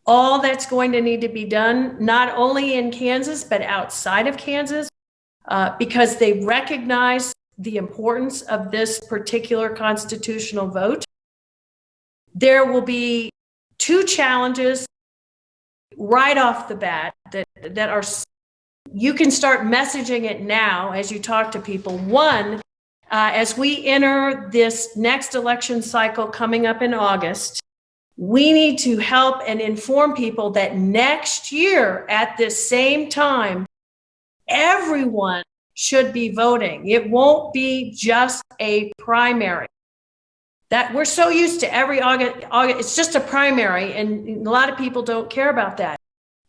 all that's going to need to be done, not only in Kansas, but outside of Kansas, because they recognize the importance of this particular constitutional vote. There will be two challenges right off the bat that are, you can start messaging it now as you talk to people. One, as we enter this next election cycle coming up in August, we need to help and inform people that next year at this same time, everyone should be voting. It won't be just a primary. That we're so used to every August, it's just a primary, and a lot of people don't care about that.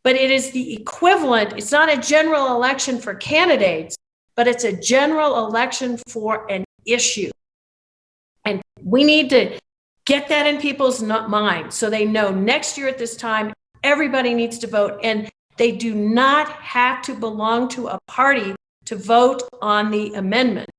But it is the equivalent. It's not a general election for candidates, but it's a general election for an issue. And we need to get that in people's minds so they know next year at this time, everybody needs to vote. And they do not have to belong to a party to vote on the amendment.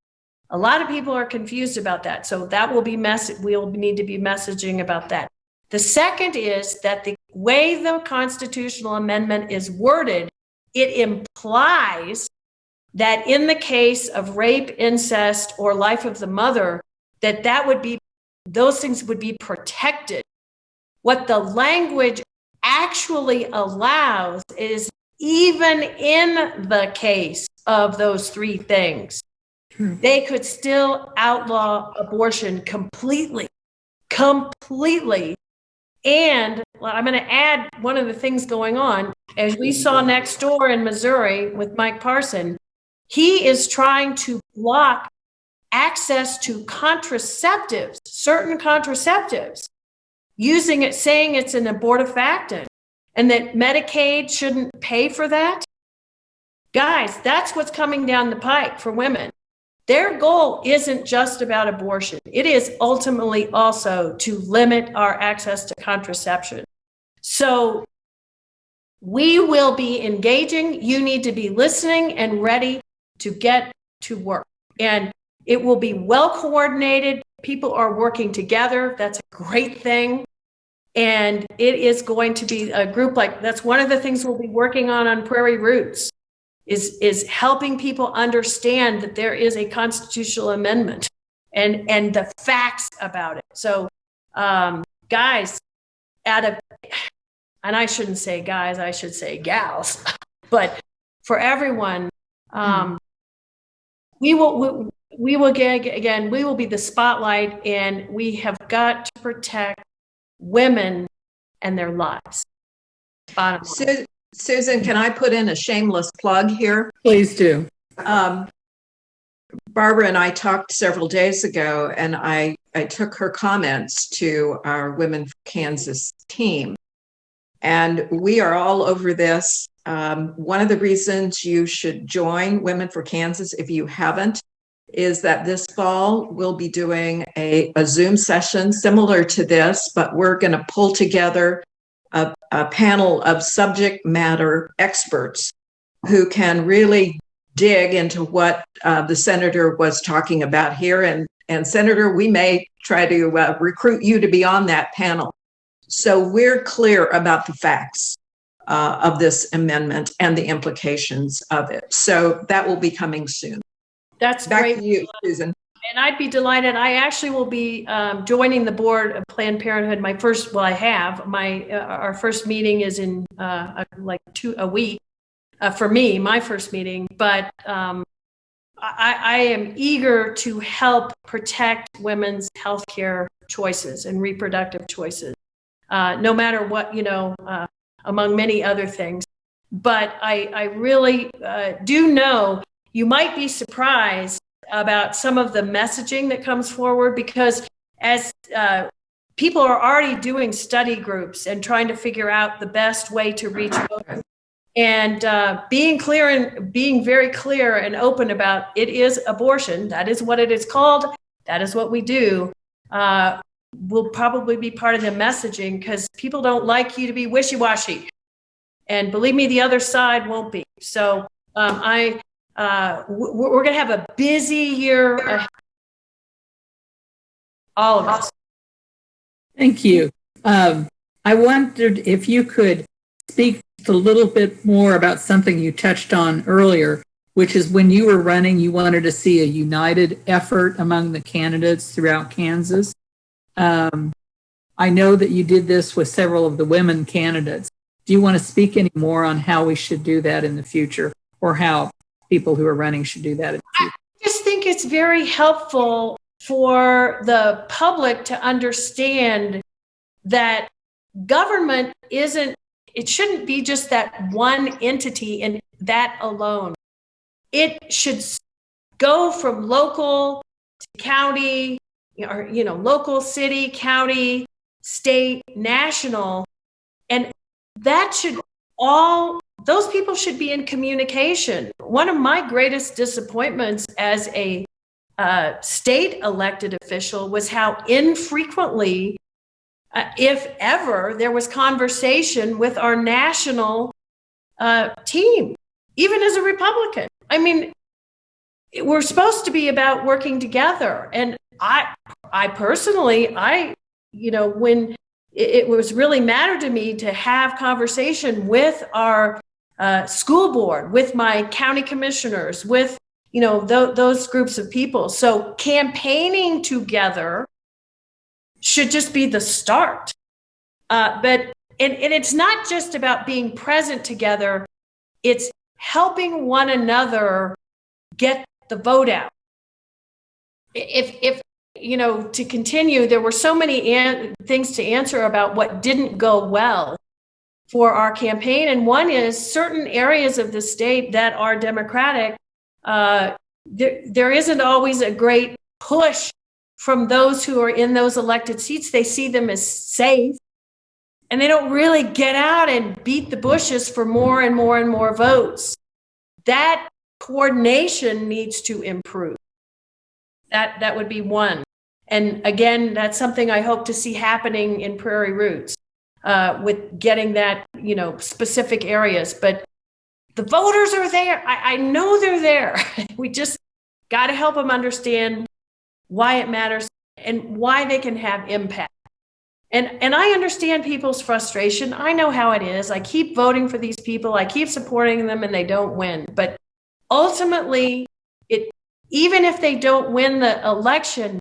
A lot of people are confused about that. So that will be we'll need to be messaging about that. The second is that the way the constitutional amendment is worded, it implies that in the case of rape, incest, or life of the mother, those things would be protected. What the language actually allows is, even in the case of those three things, they could still outlaw abortion completely. And I'm going to add one of the things going on, as we saw next door in Missouri with Mike Parson. He is trying to block access to contraceptives, certain contraceptives, using it, saying it's an abortifacient, and that Medicaid shouldn't pay for that. Guys, that's what's coming down the pike for women. Their goal isn't just about abortion. It is ultimately also to limit our access to contraception. So we will be engaging. You need to be listening and ready to get to work. And it will be well coordinated. People are working together. That's a great thing. And it is going to be a group that's one of the things we'll be working on Prairie Roots, is helping people understand that there is a constitutional amendment and the facts about it. So, guys, and I shouldn't say guys, I should say gals, but for everyone, we will be the spotlight, and we have got to protect women and their lives. Bottom line. Susan, can I put in a shameless plug here? Please do. Barbara and I talked several days ago, and I took her comments to our Women for Kansas team. And we are all over this. One of the reasons you should join Women for Kansas, if you haven't, is that this fall we'll be doing a Zoom session similar to this, but we're going to pull together a panel of subject matter experts who can really dig into what the senator was talking about here. And Senator, we may try to recruit you to be on that panel. So we're clear about the facts of this amendment and the implications of it. So that will be coming soon. That's back great. To you, Susan. And I'd be delighted. I actually will be joining the board of Planned Parenthood. Our first meeting is in a week for me, my first meeting. But I am eager to help protect women's healthcare choices and reproductive choices, no matter what, among many other things. But I really do know you might be surprised about some of the messaging that comes forward, because as people are already doing study groups and trying to figure out the best way to reach voters, and being very clear and open about it is abortion. That is what it is called. That is what we do. Will probably be part of the messaging, because people don't like you to be wishy-washy. And believe me, the other side won't be. So we're going to have a busy year ahead. All of us. Thank you. I wondered if you could speak a little bit more about something you touched on earlier, which is when you were running, you wanted to see a united effort among the candidates throughout Kansas. I know that you did this with several of the women candidates. Do you want to speak any more on how we should do that in the future, or how people who are running should do that in the future? I just think it's very helpful for the public to understand that government shouldn't be just that one entity and that alone. It should go from local to county, or, local, city, county, state, national, and those people should be in communication. One of my greatest disappointments as a state elected official was how infrequently, if ever, there was conversation with our national team, even as a Republican. I mean, we're supposed to be about working together. And I personally, when it was really mattered to me to have conversation with our school board, with my county commissioners, with those groups of people. So campaigning together should just be the start. But it's not just about being present together. It's helping one another get the vote out. If to continue, there were so many things to answer about what didn't go well for our campaign. And one is certain areas of the state that are Democratic, there isn't always a great push from those who are in those elected seats. They see them as safe, and they don't really get out and beat the bushes for more and more and more votes. That coordination needs to improve. That would be one. And again, that's something I hope to see happening in Prairie Roots, with getting that, specific areas. But the voters are there. I know they're there. We just got to help them understand why it matters and why they can have impact. And I understand people's frustration. I know how it is. I keep voting for these people. I keep supporting them, and they don't win. But ultimately, even if they don't win the election,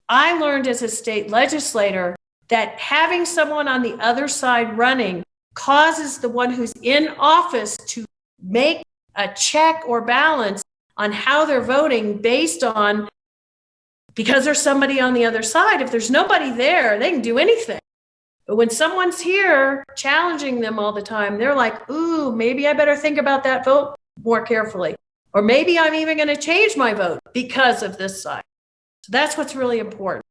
I learned as a state legislator that having someone on the other side running causes the one who's in office to make a check or balance on how they're voting based on, because there's somebody on the other side. If there's nobody there, they can do anything. But when someone's here challenging them all the time, they're like, ooh, maybe I better think about that vote more carefully. Or maybe I'm even going to change my vote because of this side. So that's what's really important.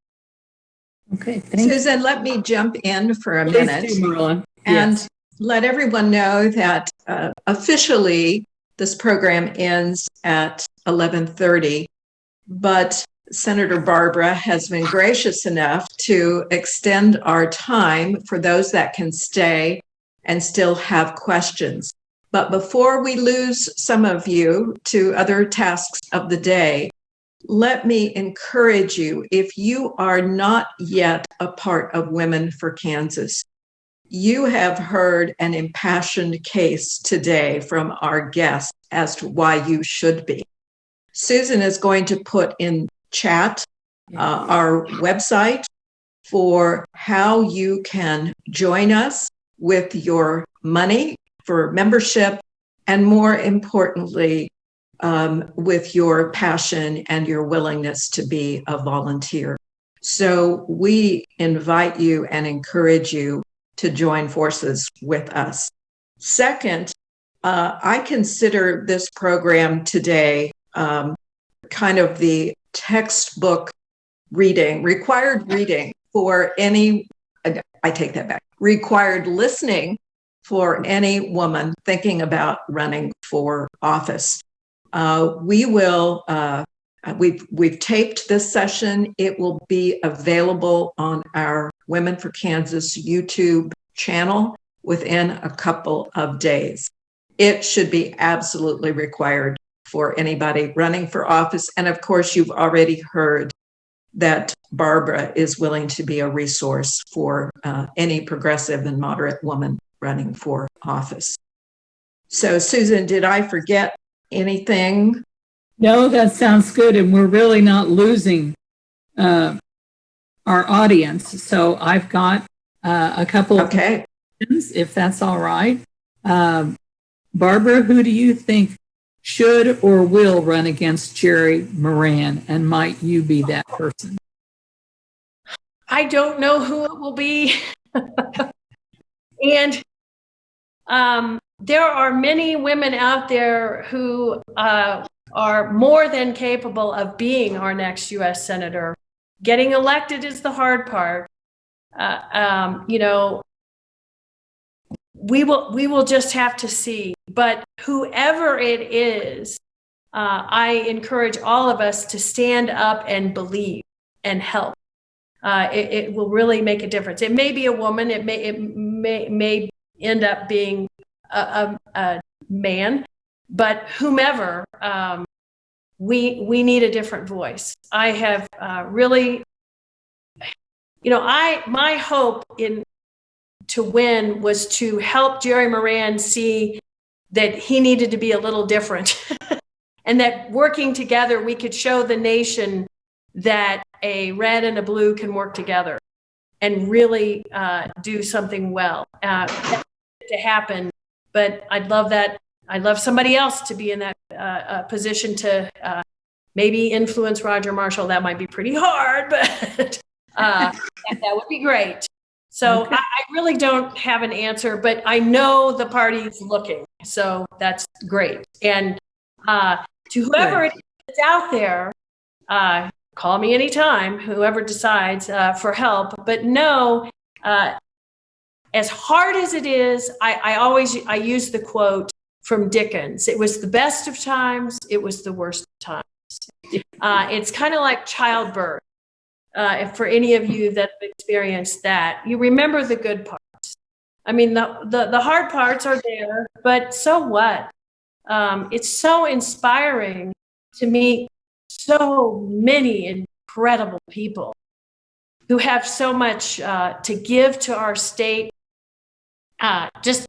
Okay, Susan, let me jump in for a minute and let everyone know that officially this program ends at 11:30, but Senator Barbara has been gracious enough to extend our time for those that can stay and still have questions. But before we lose some of you to other tasks of the day, let me encourage you, if you are not yet a part of Women for Kansas, you have heard an impassioned case today from our guest as to why you should be. Susan is going to put in chat our website for how you can join us with your money for membership, and more importantly, with your passion and your willingness to be a volunteer. So we invite you and encourage you to join forces with us. Second, I consider this program today kind of the textbook reading, required reading for any, I take that back, required listening for any woman thinking about running for office. We've taped this session. It will be available on our Women for Kansas YouTube channel within a couple of days. It should be absolutely required for anybody running for office. And of course, you've already heard that Barbara is willing to be a resource for any progressive and moderate woman running for office. So, Susan, did I forget anything? No, that sounds good. And we're really not losing our audience. So I've got a couple of questions, if that's all right. Barbara, who do you think should or will run against Jerry Moran? And might you be that person? I don't know who it will be. And there are many women out there who are more than capable of being our next U.S. Senator. Getting elected is the hard part. We will just have to see. But whoever it is, I encourage all of us to stand up and believe and help. It will really make a difference. It may be a woman. It may end up being a man, but whomever, we need a different voice. I have really, my hope to win was to help Jerry Moran see that he needed to be a little different, and that working together we could show the nation that a red and a blue can work together and really do something well to happen. But I'd love somebody else to be in that position to maybe influence Roger Marshall. That might be pretty hard, but that would be great. So okay. I really don't have an answer, but I know the party's looking. So that's great. And to whoever is out there, call me anytime, whoever decides, for help. But no, as hard as it is, I use the quote from Dickens. It was the best of times. It was the worst of times. It's kind of like childbirth. For any of you that have experienced that, you remember the good parts. I mean, the hard parts are there, but so what? It's so inspiring to meet so many incredible people who have so much to give to our state, just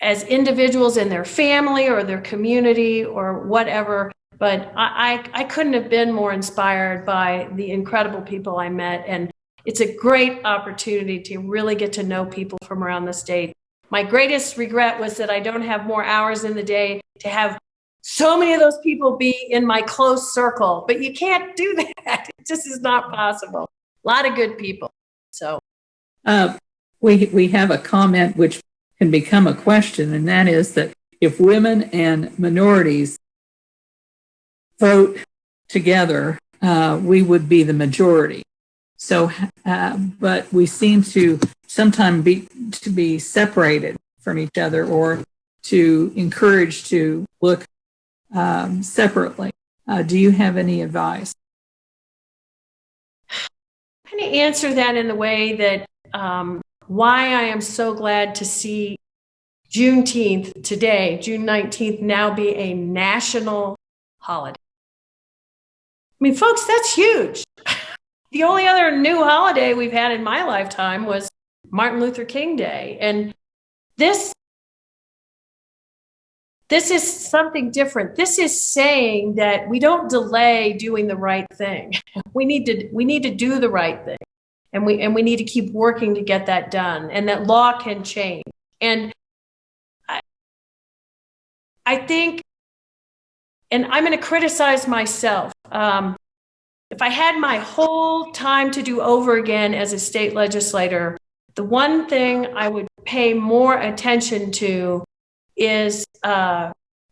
as individuals in their family or their community or whatever. But I couldn't have been more inspired by the incredible people I met. And it's a great opportunity to really get to know people from around the state. My greatest regret was that I don't have more hours in the day to have so many of those people be in my close circle. But you can't do that. It just is not possible. A lot of good people. So we have a comment which can become a question, and that is that if women and minorities vote together, we would be the majority. So, but we seem to sometimes be separated from each other, or to encourage to look separately. Do you have any advice? I'm going to answer that in the way that why I am so glad to see Juneteenth today, June 19th, now be a national holiday. I mean, folks, that's huge. The only other new holiday we've had in my lifetime was Martin Luther King Day. And this is something different. This is saying that we don't delay doing the right thing. We need to do the right thing. And we need to keep working to get that done. And that law can change. And I think, and I'm going to criticize myself. If I had my whole time to do over again as a state legislator, the one thing I would pay more attention to is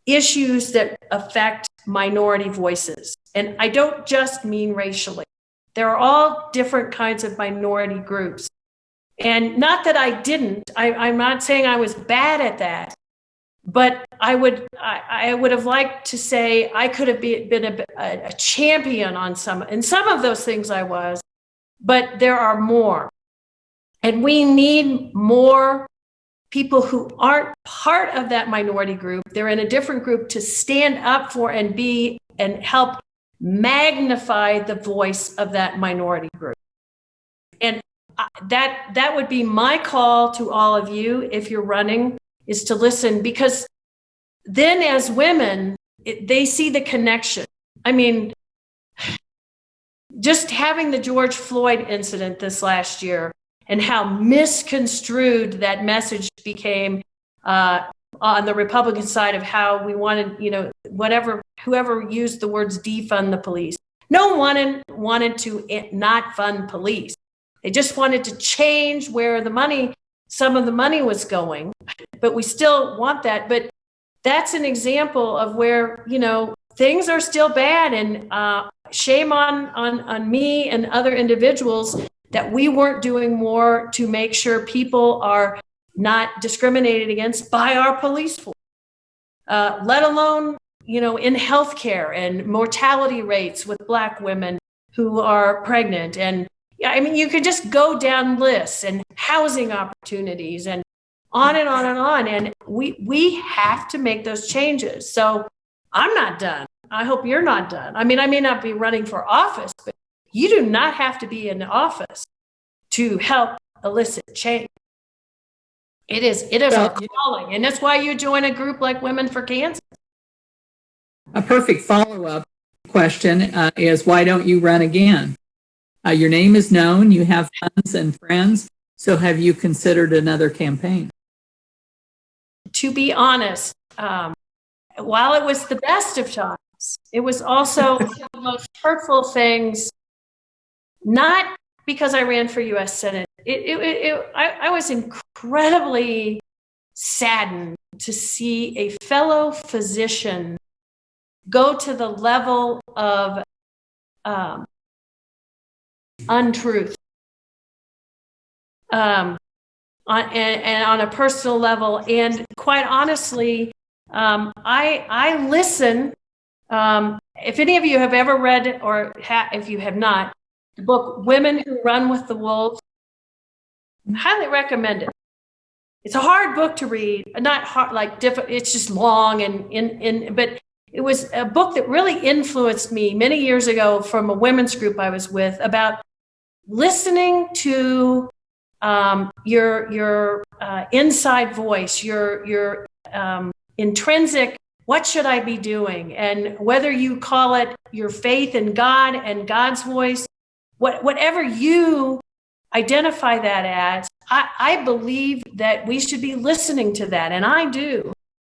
issues that affect minority voices. And I don't just mean racially. There are all different kinds of minority groups. And not that I didn't, I'm not saying I was bad at that, but I would have liked to say I could have been a champion on some of those things I was, but there are more. And we need more people who aren't part of that minority group. They're in a different group to stand up for and be and help magnify the voice of that minority group. And that would be my call to all of you if you're running, is to listen, because then as women, they see the connection. I mean, just having the George Floyd incident this last year and how misconstrued that message became on the Republican side of how we wanted, whoever used the words defund the police. No one wanted to not fund police. They just wanted to change where some of the money was going, but we still want that. But that's an example of where, things are still bad, and shame on me and other individuals that we weren't doing more to make sure people are not discriminated against by our police force, let alone, in healthcare and mortality rates with Black women who are pregnant. And I mean, you could just go down lists, and housing opportunities, and on and on and on. And we have to make those changes. So I'm not done. I hope you're not done. I mean, I may not be running for office, but you do not have to be in office to help elicit change. It is our calling. And that's why you join a group like Women for Kansas. A perfect follow-up question is, why don't you run again? Your name is known, you have fans and friends, so have you considered another campaign? To be honest, while it was the best of times, it was also the most hurtful things, not because I ran for U.S. Senate. I was incredibly saddened to see a fellow physician go to the level of untruth. And on a personal level, and quite honestly, I listen. If any of you have ever read, or if you have not, the book "Women Who Run with the Wolves," highly recommend it. It's a hard book to read, not hard like difficult. It's just long but it was a book that really influenced me many years ago from a women's group I was with about listening to your inside voice, your intrinsic, what should I be doing? And whether you call it your faith in God and God's voice, whatever you identify that as, I believe that we should be listening to that. And I do.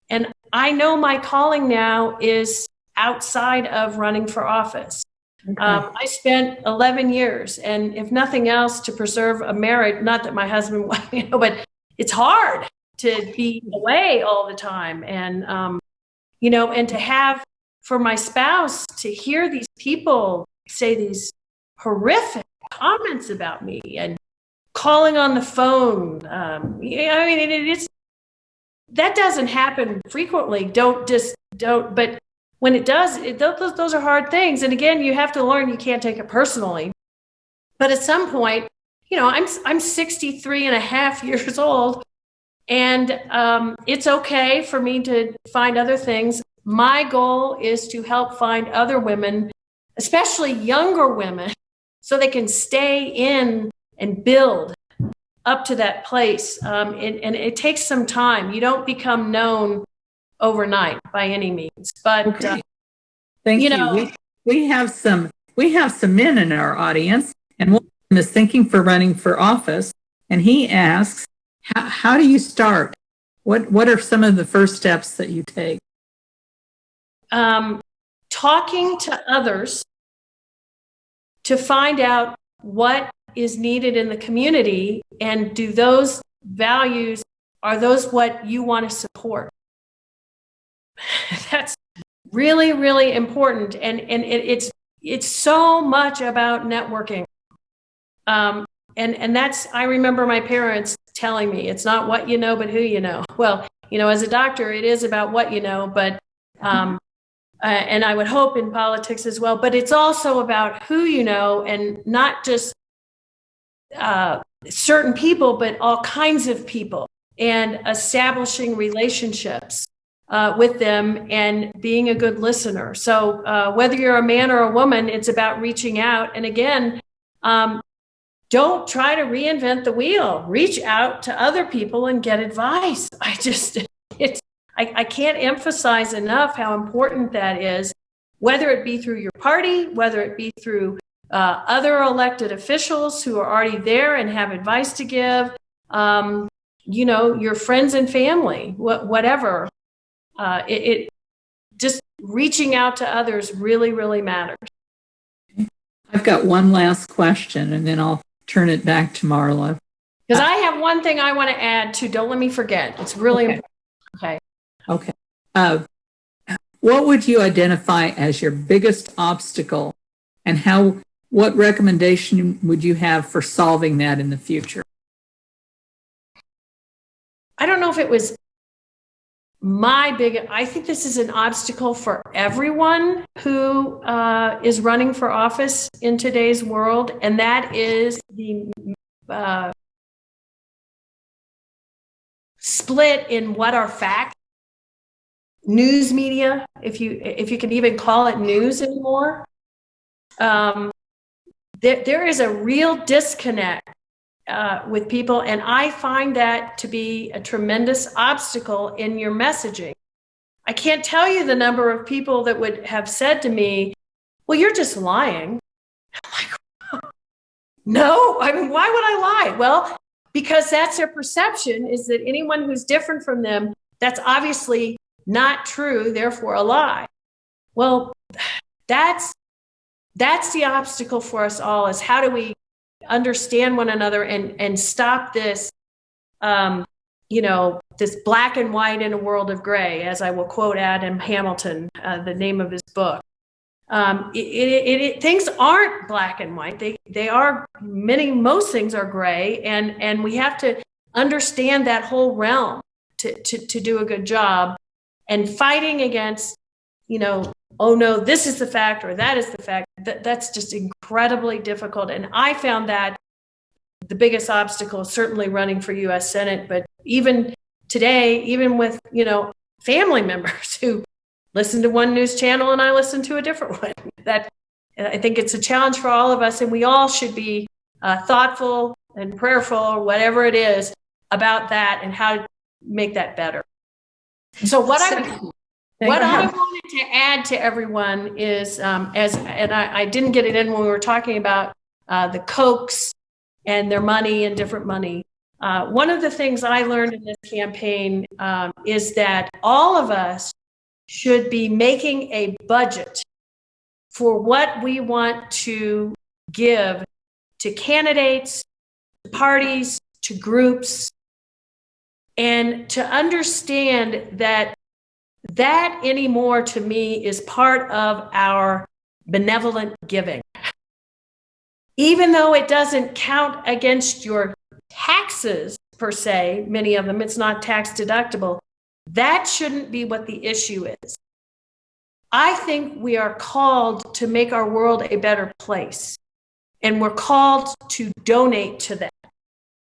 And I know my calling now is outside of running for office. Okay. I spent 11 years, and if nothing else, to preserve a marriage. Not that my husband, but it's hard to be away all the time, and and to have for my spouse to hear these people say these horrific comments about me and calling on the phone. It's that doesn't happen frequently. Don't. But when it does, those are hard things. And again, you have to learn you can't take it personally. But at some point, I'm 63 and a half years old, and it's okay for me to find other things. My goal is to help find other women, especially younger women, so they can stay in and build up to that place. And it takes some time. You don't become known overnight by any means, but okay. Thank you. We have some men in our audience, and one of them is thinking for running for office, and he asks, how do you start? What are some of the first steps that you take? Talking to others to find out what is needed in the community, and do those values, are those what you want to support? That's really, really important. And it's so much about networking. And that's, I remember my parents telling me, it's not what you know, but who you know. Well, as a doctor, it is about what you know, but, and I would hope in politics as well, but it's also about who you know, and not just certain people, but all kinds of people, and establishing relationships with them and being a good listener. So whether you're a man or a woman, it's about reaching out. And again, don't try to reinvent the wheel. Reach out to other people and get advice. I can't emphasize enough how important that is, whether it be through your party, whether it be through other elected officials who are already there and have advice to give, your friends and family, whatever. It just reaching out to others really, really matters. I've got one last question, and then I'll turn it back to Marla. Because I have one thing I want to add too. Don't let me forget. It's really important. Okay. What would you identify as your biggest obstacle, and what recommendation would you have for solving that in the future? I don't know if it was I think this is an obstacle for everyone who is running for office in today's world, and that is the split in what are facts. News media, if you can even call it news anymore. There is a real disconnect with people, and I find that to be a tremendous obstacle in your messaging. I can't tell you the number of people that would have said to me, well, you're just lying. I'm like, no, why would I lie? Well, because that's their perception, is that anyone who's different from them, that's obviously not true, therefore a lie. Well, that's the obstacle for us all, is how do we understand one another and stop this, this black and white in a world of gray, as I will quote Adam Hamilton, the name of his book. things aren't black and white. They are most things are gray, and we have to understand that whole realm to do a good job. And fighting against, oh no, this is the fact or that is the fact, that's just incredibly difficult. And I found that the biggest obstacle is certainly running for U.S. Senate, but even today, even with, family members who listen to one news channel and I listen to a different one, that I think it's a challenge for all of us, and we all should be thoughtful and prayerful or whatever it is about that and how to make that better. So what I wanted to add to everyone is, I didn't get it in when we were talking about the Kochs and their money and different money. One of the things I learned in this campaign is that all of us should be making a budget for what we want to give to candidates, to parties, to groups, and to understand that anymore to me is part of our benevolent giving. Even though it doesn't count against your taxes per se, many of them, it's not tax deductible, that shouldn't be what the issue is. I think we are called to make our world a better place, and we're called to donate to that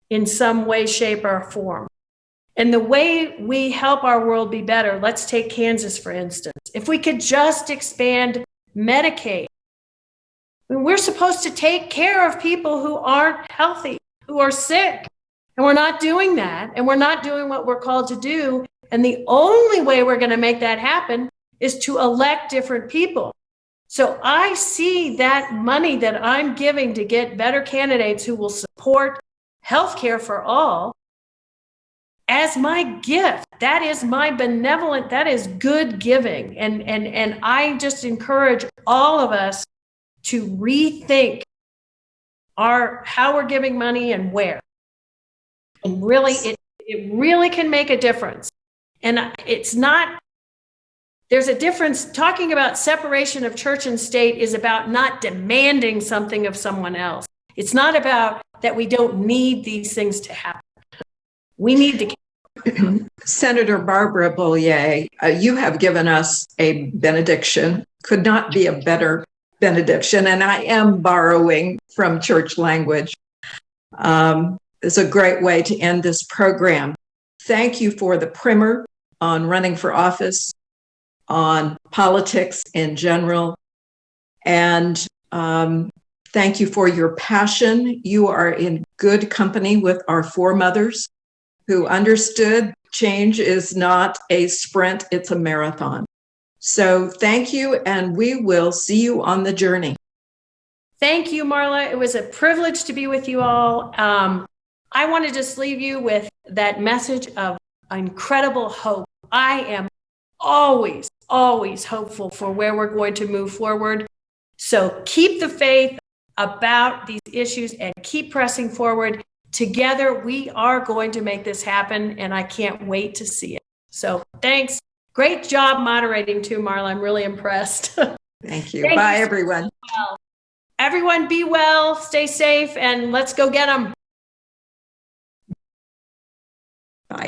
in some way, shape, or form. And the way we help our world be better, let's take Kansas, for instance. If we could just expand Medicaid, we're supposed to take care of people who aren't healthy, who are sick, and we're not doing that, and we're not doing what we're called to do. And the only way we're going to make that happen is to elect different people. So I see that money that I'm giving to get better candidates who will support healthcare for all as my gift. That is my benevolent, that is good giving. And I just encourage all of us to rethink how we're giving money and where. And really, it really can make a difference. And there's a difference. Talking about separation of church and state is about not demanding something of someone else. It's not about that we don't need these things to happen. We need to. Senator Barbara Bollier, you have given us a benediction. Could not be a better benediction. And I am borrowing from church language. It's a great way to end this program. Thank you for the primer on running for office, on politics in general, and thank you for your passion. You are in good company with our foremothers who understood change is not a sprint, it's a marathon. So thank you, and we will see you on the journey. Thank you, Marla. It was a privilege to be with you all. I want to just leave you with that message of incredible hope. I am always hopeful for where we're going to move forward. So keep the faith about these issues and keep pressing forward. Together, we are going to make this happen, and I can't wait to see it. So thanks. Great job moderating too, Marla. I'm really impressed. Thank you. Bye, everyone. Everyone be well, stay safe, and let's go get them. Bye.